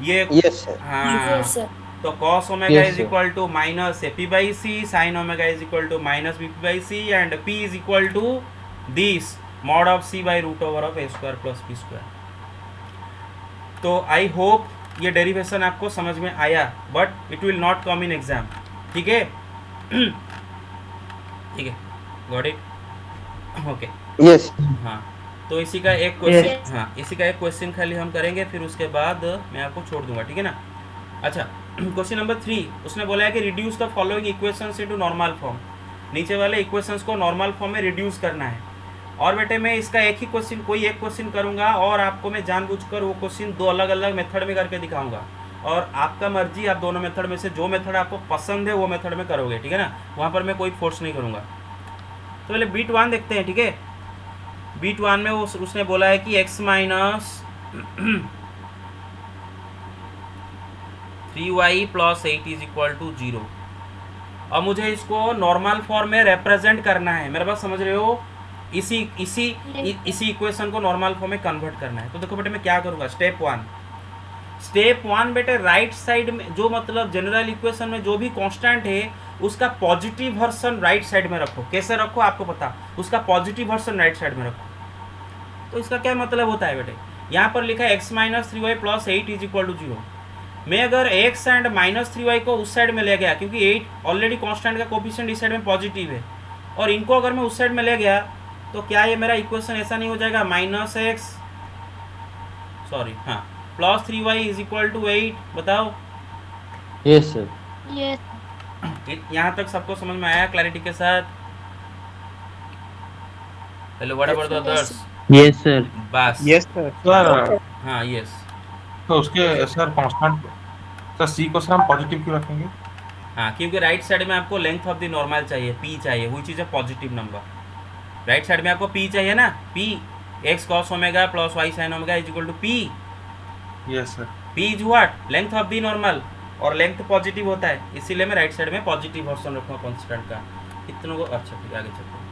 ये यस सर। हाँ यस सर। तो cos omega Yes, is sir. Equal to minus a p by c, sine omega is equal to minus b p by C, and p is equal to this mod of c by root over of A square plus B square. तो I hope ये derivation आपको समझ में आया, but it will not come in exam. ठीक है, ठीक है, गॉट इट, ओके। Yes. हाँ, तो इसी का एक क्वेश्चन, हाँ इसी का एक क्वेश्चन खाली हम करेंगे, फिर उसके बाद मैं आपको छोड़ दूंगा, ठीक है ना। अच्छा, क्वेश्चन नंबर 3 उसने बोला है कि reduce the following equations into normal form. नीचे वाले इक्वेशंस को नॉर्मल फॉर्म में रिड्यूस करना है। और बेटे मैं इसका एक ही क्वेश्चन, कोई एक क्वेश्चन करूंगा और आपको मैं जानबूझकर वो क्वेश्चन 2 अलग अलग मेथड में करके दिखाऊंगा, और आपका मर्जी, आप दोनों मेथड में से जो मेथड आपको पसंद है वो मेथड में करोगे, ठीक है ना। वहाँ पर मैं कोई फोर्स नहीं करूँगा। तो पहले बीट 1 देखते हैं, ठीक है। बीट 1 में उसने बोला है कि x minus 3y plus 8 is equal to 0। और मुझे इसको नॉर्मल फॉर्म में रिप्रेजेंट करना है, मेरे पास समझ रहे हो, इसी इक्वेशन को नॉर्मल फॉर्म में कन्वर्ट करना है। तो देखो बेटे मैं क्या करूँगा, स्टेप 1 बेटे राइट साइड में जो मतलब जनरल इक्वेशन में जो भी कांस्टेंट है उसका पॉजिटिव वर्सन राइट साइड में रखो। कैसे रखो आपको पता, उसका पॉजिटिव वर्सन राइट साइड में रखो। तो इसका क्या मतलब होता है बेटे, यहाँ पर लिखा है x minus 3y plus 8 is equal to 0। मैं अगर x एंड माइनस 3y को उस साइड में ले गया, क्योंकि 8 ऑलरेडी कांस्टेंट का कोफिशिएंट इस साइड में पॉजिटिव है, और इनको अगर मैं उस साइड में ले गया तो क्या ये मेरा इक्वेशन ऐसा नहीं हो जाएगा, माइनस x सॉरी हाँ plus 3y is equal to 8। बताओ, Yes, sir. Yes. यहाँ तक सबको समझ में आया क्लैरिटी के साथ? Hello, what about the others? Yes, sir. बस, Yes, sir. सर हाँ यस। तो उसके सर कांस्टेंट सर सी को सर हम पॉजिटिव क्यों रखेंगे? हाँ, क्योंकि राइट साइड में आपको लेंथ ऑफ द नॉर्मल चाहिए, p चाहिए, which is a positive number. Right side में आपको p चाहिए ना, p x cos omega plus y sin omega is equal to p। Yes sir. p is what, length of the normal, और length positive होता है, इसीलिए मैं right side में पॉजिटिव वर्सन रखूँगा कांस्टेंट का। इतनों को अच्छा, ठीक है, आगे चलते हैं।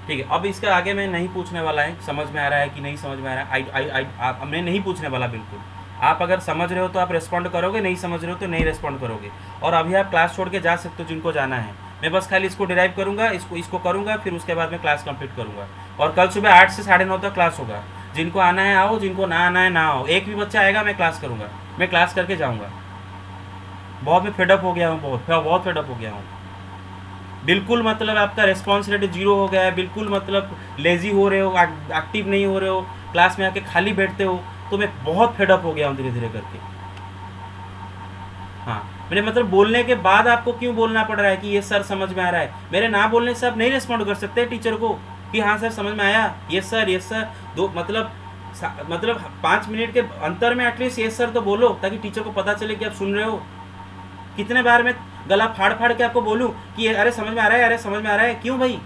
ठीक है, अब इसका आगे मैं नहीं पूछने वाला है, समझ में आ रहा है कि नहीं समझ में आ रहा है, मैं नहीं पूछने वाला बिल्कुल। आप अगर समझ रहे हो तो आप रिस्पॉन्ड करोगे, नहीं समझ रहे हो तो नहीं रिस्पॉन्ड करोगे, और अभी आप क्लास छोड़ के जा सकते हो जिनको जाना है। मैं बस खाली इसको डिराइव करूँगा, इसको करूँगा, फिर उसके बाद मैं क्लास कंप्लीट करूँगा। और कल सुबह 8 से 9:30 तक क्लास होगा। जिनको आना है आओ, जिनको ना आना है ना आओ। एक भी बच्चा आएगा मैं क्लास करूँगा, मैं क्लास करके जाऊँगा। बहुत मैं फेडअप हो गया हूँ, बहुत फेडअप हो गया हूँ। बिल्कुल मतलब आपका रिस्पॉन्स रेट 0 हो गया है, बिल्कुल मतलब लेजी हो रहे हो, एक्टिव नहीं हो रहे हो, क्लास में आके खाली बैठते हो, तो मैं बहुत फेडअप हो गया हूँ धीरे धीरे करके। हाँ, मेरे मतलब बोलने के बाद आपको क्यों बोलना पड़ रहा है कि ये सर समझ में आ रहा है। मेरे ना बोलने से आप नहीं रिस्पॉन्ड कर सकते टीचर को कि हाँ सर समझ में आया, ये सर दो मतलब 5 मिनट के अंतर में एटलीस्ट ये सर तो बोलो, ताकि टीचर को पता चले कि आप सुन रहे हो। कितने बार मैं गला फाड़ फाड़ के आपको बोलूं कि अरे समझ में आ रहा है, अरे समझ में आ रहा है। क्यों भाई,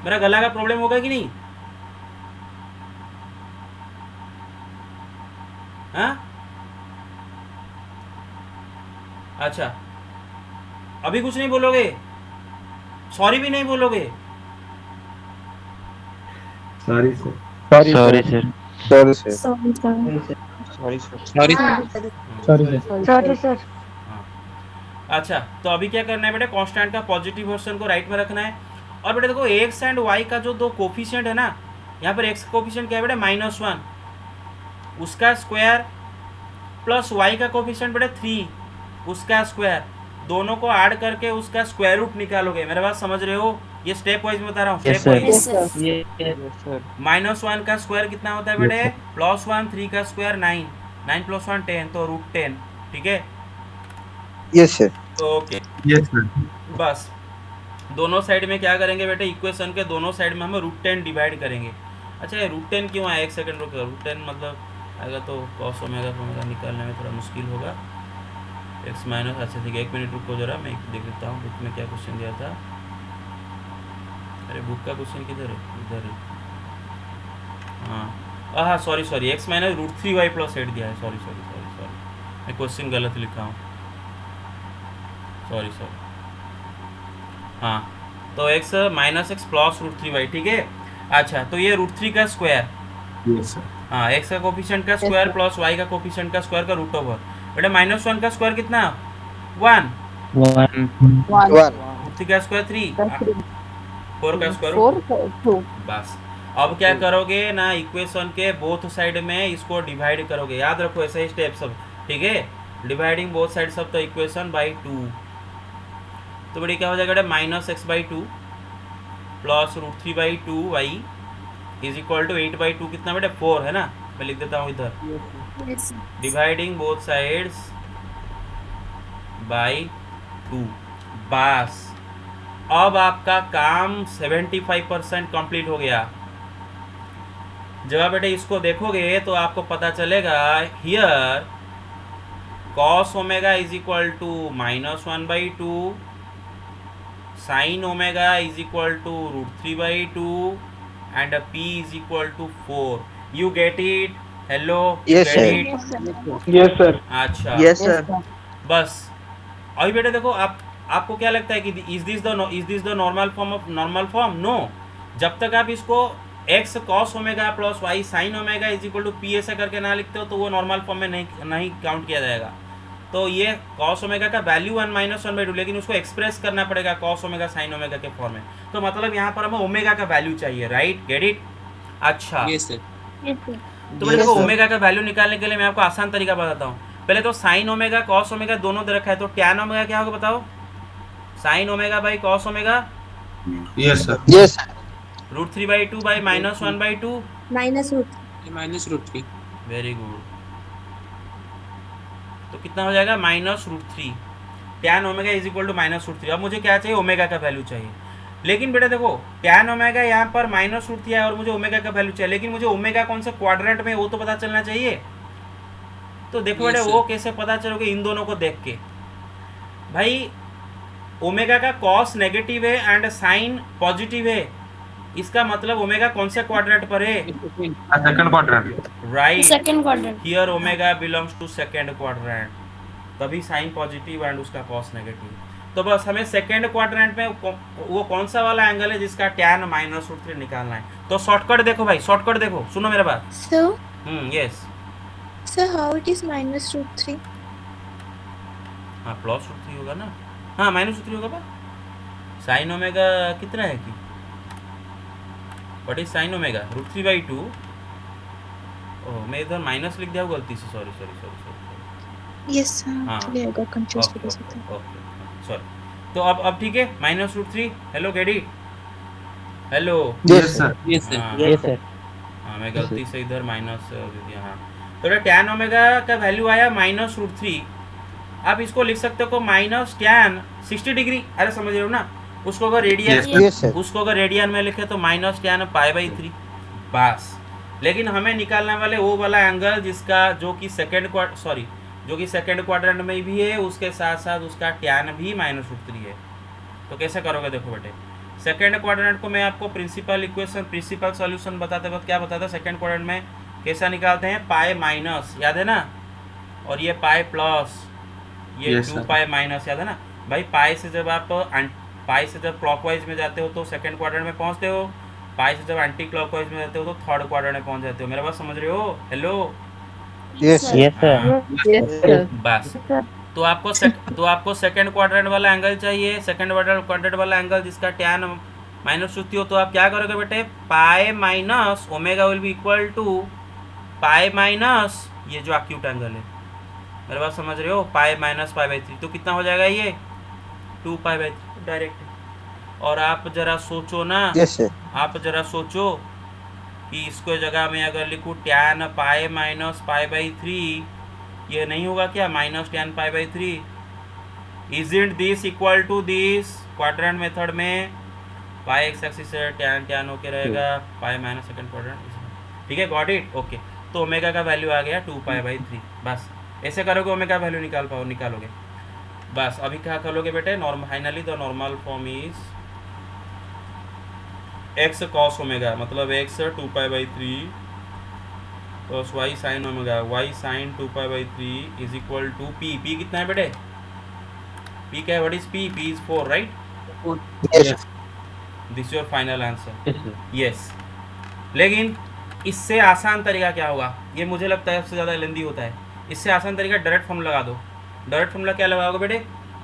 मेरा गला का प्रॉब्लम होगा कि नहीं? हाँ अच्छा, अभी कुछ नहीं बोलोगे, सॉरी भी नहीं बोलोगे? Sorry sir. Sorry, sir. Sorry, sir. Sorry, sir. Sorry, sir. Sorry, sir. हाँ, अच्छा, तो अभी क्या करना है बेटे, कांस्टेंट का पॉजिटिव वर्सन को राइट में रखना है। और बेटे देखो x एंड y का जो दो कोफिशिएंट है ना, यहाँ पर x का कोफिशिएंट क्या है बेटे, -1, उसका स्क्वायर प्लस y का कोफिशिएंट बेटे 3, उसका स्क्वायर, दोनों को ऐड करके उसका स्क्वायर रूट निकालोगे। मेरे बात समझ रहे हो? ये स्टेप वाइज बता रहा हूँ, Yes, step sir. Wise. Yes, sir. Yes, sir. -1 का स्क्वायर कितना होता है बेटे, +1, 3 का स्क्वायर 9, 9 + 1 10, तो √10। ठीक है, Yes, sir. Okay. Yes sir. बस दोनों साइड में क्या करेंगे बेटे, इक्वेशन के दोनों साइड में हम √10 डिवाइड करेंगे। अच्छा, ये √10 क्यों आया, एक सेकंड रुको। √10 मतलब आएगा तो cos ओमेगा निकालने में थोड़ा मुश्किल होगा। x माइनस, अच्छा ठीक है, 1 मिनट रुको जरा, मैं देख लेता हूँ बुक में क्या क्वेश्चन दिया था। अरे बुक का क्वेश्चन किधर है, इधर है। हाँ सॉरी, x माइनस √3y + 8 दिया है। सॉरी, मैं क्वेश्चन गलत लिखा हूँ, सॉरी। हाँ, तो x minus x plus √3y, ठीक है। अच्छा, तो ये √3 का स्क्वायर, यस सर। हाँ, x का कोफिशिएंट का स्क्वायर प्लस y का कोफिशिएंट का स्क्वायर का रूट ओवर। बेटा -1 का स्क्वायर कितना 1, 1 3 का स्क्वायर 3, 4 का स्क्वायर 2. बस। अब क्या करोगे ना, इक्वेशन के बोथ साइड में इसको डिवाइड करोगे, याद रखो ऐसा ही स्टेप सब, ठीक है। डिवाइडिंग बोथ साइड सब तो इक्वेशन बाई 2, तो बेटा क्या हो जाएगा बेटा -x/2 plus √3/2 y is equal to 8/2 कितना बेटा 4 है ना, मैं लिख देता हूँ इधर, Yes. Dividing both sides by 2। बस अब आपका काम 75% कंप्लीट हो गया। जब आप बेटे इसको देखोगे तो आपको पता चलेगा here cos omega is equal to -1/2, sin omega is equal to √3/2 and p is equal to 4। You get it? Hello, Yes, sir. Yes, sir. Yes, sir. अच्छा Yes, sir. बस अभी बेटे देखो, आपको क्या लगता है कि is this the normal form? No. जब तक आप इसको x cos omega plus y sin omega is equal to p ऐसा करके ना लिखते हो तो वो नॉर्मल फॉर्म में नहीं काउंट किया जाएगा। तो ये cos ओमेगा का वैल्यू 1 -1/2, लेकिन उसको एक्सप्रेस करना पड़ेगा cos ओमेगा sin ओमेगा के फॉर्म में। तो मतलब यहाँ पर हमें ओमेगा का वैल्यू चाहिए, राइट? Get it? अच्छा Yes, sir. तो बेटे देखो, ओमेगा का वैल्यू निकालने के लिए मैं आपको आसान तरीका बताता हूँ। पहले तो साइन ओमेगा कॉस ओमेगा दोनों दे रखा है, तो टैन ओमेगा क्या होगा बताओ? Sine omega by cos omega yes sir. Yes, sir. √3/2 by -1/2। -√3. Very good. तो कितना हो जाएगा -√3। Tan omega is equal to -√3। अब मुझे क्या चाहिए? ओमेगा का वैल्यू चाहिए। लेकिन बेटा देखो, टैन ओमेगा यहाँ पर -√3 है और मुझे ओमेगा का वैल्यू चाहिए, लेकिन मुझे ओमेगा कौन से क्वाड्रेंट में वो तो पता चलना चाहिए। तो देखो बेटा, वो कैसे पता चलोगे? इन दोनों को देख के। भाई ओमेगा का कॉस नेगेटिव है एंड साइन पॉजिटिव है, इसका मतलब ओमेगा कौन से क्वाड्रेंट पर है? Second quadrant. Right, Second quadrant. Here omega belongs to second quadrant, तभी साइन पॉजिटिव एंड उसका कॉस नेगेटिव। तो बस हमें सेकंड क्वाड्रेंट में वो कौन सा वाला एंगल है जिसका टैन -√3 निकालना है। तो शॉर्टकट देखो भाई, शॉर्टकट देखो, सुनो मेरा बात। So, yes, how it is -√3? हाँ +√3 होगा ना, हाँ -√3 होगा बा। साइन ओमेगा कितना है कि what is sine omega? √3/2। Oh, मैं इधर माइनस लिख दिया हूँ गलती से, सॉरी। Yes, हाँ। actually I got confused because of that. Okay, sorry. तो अब ठीक है, -√3। हेलो गेडी, hello. Yes, sir. Yes, sir. हाँ, Yes, sir. हाँ मैं गलती से इधर माइनस दे दिया। हाँ, तो टैन ओमेगा का वैल्यू आया -√3। आप इसको लिख सकते हो -tan 60 डिग्री। अरे समझ रहे हो ना? उसको अगर Yes, sir. उसको अगर रेडियन में लिखे तो -tan π/3 बस। लेकिन हमें निकालने वाले वो वाला एंगल जिसका जो कि सेकंड क्वाड्रेंट में भी है, उसके साथ साथ उसका टैन भी -√3 है। तो कैसे करोगे? देखो बेटे, सेकंड क्वाड्रेंट को मैं आपको प्रिंसिपल सॉल्यूशन बताते वक्त क्या बताता है? सेकंड क्वाड्रेंट में कैसा निकालते हैं? पाई माइनस, याद है ना? और ये पाई प्लस, ये Yes, 2 sir. पाई माइनस, याद है ना भाई? पाई से जब क्लॉकवाइज में जाते हो तो सेकंड क्वाड्रेंट में पहुंचते हो, पाई से जब एंटी क्लॉकवाइज में जाते हो तो थर्ड क्वाड्रेंट में पहुंच जाते हो। मेरा बात समझ रहे हो? Hello, Yes, sir. Yes, sir. बस। तो आपको सेकंड क्वाड्रेंट वाला एंगल चाहिए, सेकंड क्वाड्रेंट वाला एंगल जिसका टैन -√3 हो। तो आप क्या करोगे बेटे? Pi minus omega will be equal to pi minus ये जो एक्यूट एंगल है, मेरे बात समझ रहे हो? Pi minus π/3। तो कितना हो जाएगा ये? 2π/3 डायरेक्ट। और आप जरा सोचो ना, Yes, sir. आप जरा सोचो कि इसको जगह में अगर लिखूँ टैन पाई माइनस π/3, ये नहीं होगा क्या? -tan π/3। Isn't this equal to this? Quadrant method में पाई एक्स एक्सिस से टैन होके रहेगा, पाई माइनस सेकंड क्वाड्रेंट। ठीक है, गॉट इट? ओके। तो ओमेगा का वैल्यू आ गया 2π/3। बस ऐसे करोगे, ओमेगा वैल्यू निकालोगे। बस अभी क्या करोगे बेटे? Finally the normal form is x cos omega, मतलब x 2π/3 plus y sin omega, y sin 2π/3 is equal to p कितना है बेटे? p क्या है? What is p? p is 4, right? Yes. This your final answer. Yes, sir. Yes. लेकिन इससे आसान तरीका क्या होगा? ये मुझे लगता है सबसे ज़्यादा लेंदी होता है। इससे आसान तरीका डायरेक्ट फॉर्मूला लगा दो। डायरेक्ट फॉर्मूला क्या लगाओगे बेटे,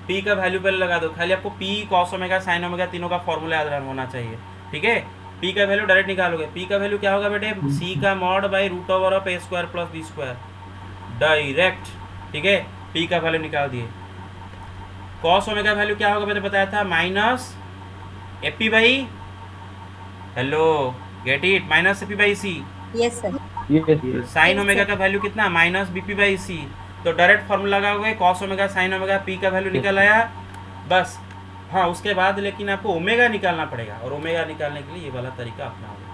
पी का वैल्यू पहले लगा दो, खाली आपको P cos omega sine omega तीनों का फॉर्मूला याद होना चाहिए, ठीक है। पी का वैल्यू डायरेक्ट निकालोगे, पी का वैल्यू क्या होगा बेटे, सी का mod by root over of A square plus B square direct, ठीक है। पी का वैल्यू निकाल दिए। कॉस ओमेगा वैल्यू क्या होगा मैंने बताया था, minus a p by, hello get it, minus a p by c. Yes sir. Yes. Sine omega का वैल्यू कितना, माइनस बीपी बाई सी। तो डायरेक्ट फॉर्मूला लगाओगे, cos omega sine omega, p का वैल्यू निकल आया बस। हाँ, उसके बाद लेकिन आपको ओमेगा निकालना पड़ेगा, और ओमेगा निकालने के लिए ये वाला तरीका अपनाओगे।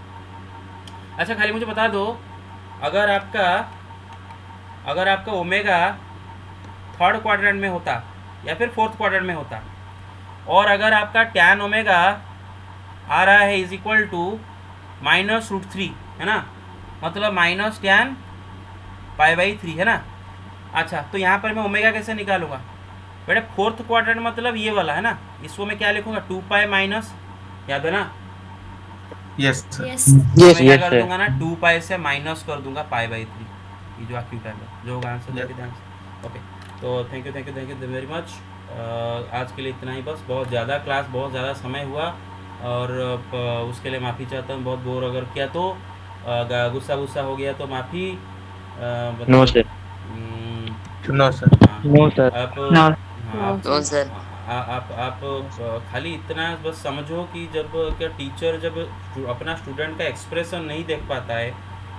अच्छा, खाली मुझे बता दो, अगर आपका ओमेगा थर्ड क्वाड्रेंट में होता या फिर फोर्थ क्वाड्रेंट में होता, और अगर आपका टैन ओमेगा आ रहा है इज इक्वल टू -√3, है ना, मतलब माइनस टैन पाई बाई 3, है ना। अच्छा, तो यहाँ पर मैं ओमेगा कैसे निकालूंगा बेटे, फोर्थ क्वाड्रेंट मतलब ये वाला है ना, इसको मैं क्या लिखूंगा, 2 पाई माइनस, याद है ना, यस Yes. मैं क्या कर दूंगा ना, 2 पाई से माइनस कर दूंगा पाई बाई 3, ये जो एक्यूट है जो होगा आंसर देके ध्यान से। ओके, तो थैंक यू वेरी मच। आज के लिए इतना ही बस, बहुत ज़्यादा क्लास, बहुत ज़्यादा समय हुआ, और उसके लिए माफ़ी चाहता हूँ, बहुत बोर अगर किया तो, गुस्सा हो गया तो माफ़ी। No sir. No sir. No sir. आप नो सर। आप खाली इतना बस समझो कि जब क्या टीचर जब अपना स्टूडेंट का एक्सप्रेशन नहीं देख पाता है,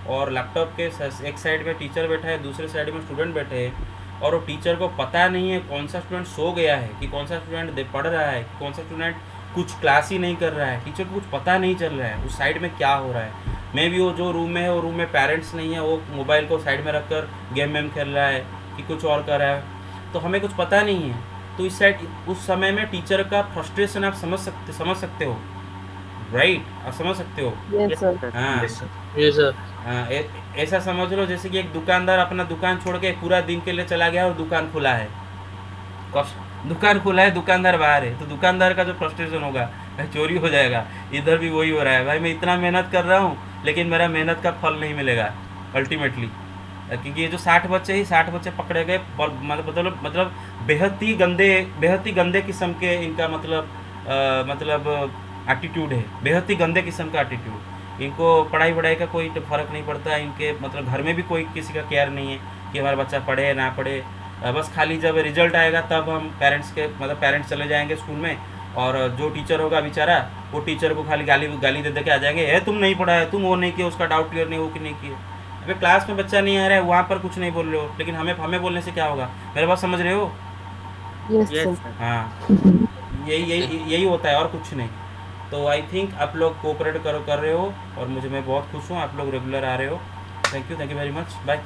और लैपटॉप के एक साइड में टीचर बैठा है, दूसरे साइड में स्टूडेंट बैठे हैं, और वो टीचर को पता नहीं है कौन सा स्टूडेंट सो गया है कि कौन सा स्टूडेंट पढ़ रहा है कि कौन सा स्टूडेंट कुछ क्लास ही नहीं कर रहा है, टीचर को कुछ पता नहीं चल रहा है उस साइड में क्या हो रहा है। मे भी वो जो रूम में है, वो रूम में पेरेंट्स नहीं है, वो मोबाइल को साइड में रखकर गेम वेम खेल रहा है कि कुछ और कर रहा है, तो हमें कुछ पता नहीं है। तो इस साइड उस समय में टीचर का फ्रस्ट्रेशन आप समझ सकते हो, राइट, आप समझ सकते हो। Yes, sir. हाँ, यस सर। ऐसा समझ लो जैसे कि एक दुकानदार अपना दुकान छोड़ के पूरा दिन के लिए चला गया और दुकान खुला है, दुकानदार बाहर है, तो दुकानदार का जो फ्रस्ट्रेशन होगा, भाई चोरी हो जाएगा, इधर भी वही हो रहा है, भाई मैं इतना मेहनत कर रहा हूँ लेकिन मेरा मेहनत का फल नहीं मिलेगा अल्टीमेटली, क्योंकि ये जो 60 बच्चे पकड़े गए, मतलब बेहद ही गंदे किस्म के इनका मतलब एटीट्यूड है, बेहद ही गंदे किस्म का एटीट्यूड। इनको पढ़ाई वढ़ाई का कोई फ़र्क नहीं पड़ता, इनके मतलब घर में भी कोई किसी का केयर नहीं है कि हमारा बच्चा पढ़े ना पढ़े, बस खाली जब रिजल्ट आएगा तब हम पेरेंट्स चले जाएंगे स्कूल में, और जो टीचर होगा बेचारा, वो टीचर को खाली गाली दे के आ जाएंगे, है तुम नहीं पढ़ा है, तुम वो नहीं किया, उसका डाउट क्लियर नहीं हो कि नहीं किए। अबे क्लास में बच्चा नहीं आ रहा है, वहाँ पर कुछ नहीं बोल रहे हो, लेकिन हमें बोलने से क्या होगा, मेरे बात समझ रहे हो। Yes, sir. हाँ, यही होता है और कुछ नहीं। तो आई थिंक आप लोग कोऑपरेट कर रहे हो, और मैं बहुत खुश हूँ, आप लोग रेगुलर आ रहे हो। Thank you very much, bye.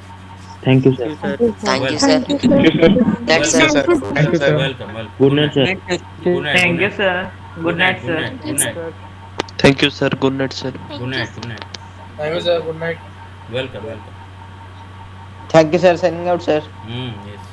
Thank you sir. Thank you, Thank sir. you, sir. Thanks, sir. Thank you sir. Welcome. Good night sir. Thank you, sir. Good night, sir. Good night. Thank you sir. Good night sir. Good night. Thank you sir. Good night. Welcome. Thank you sir. Signing out sir. Yes.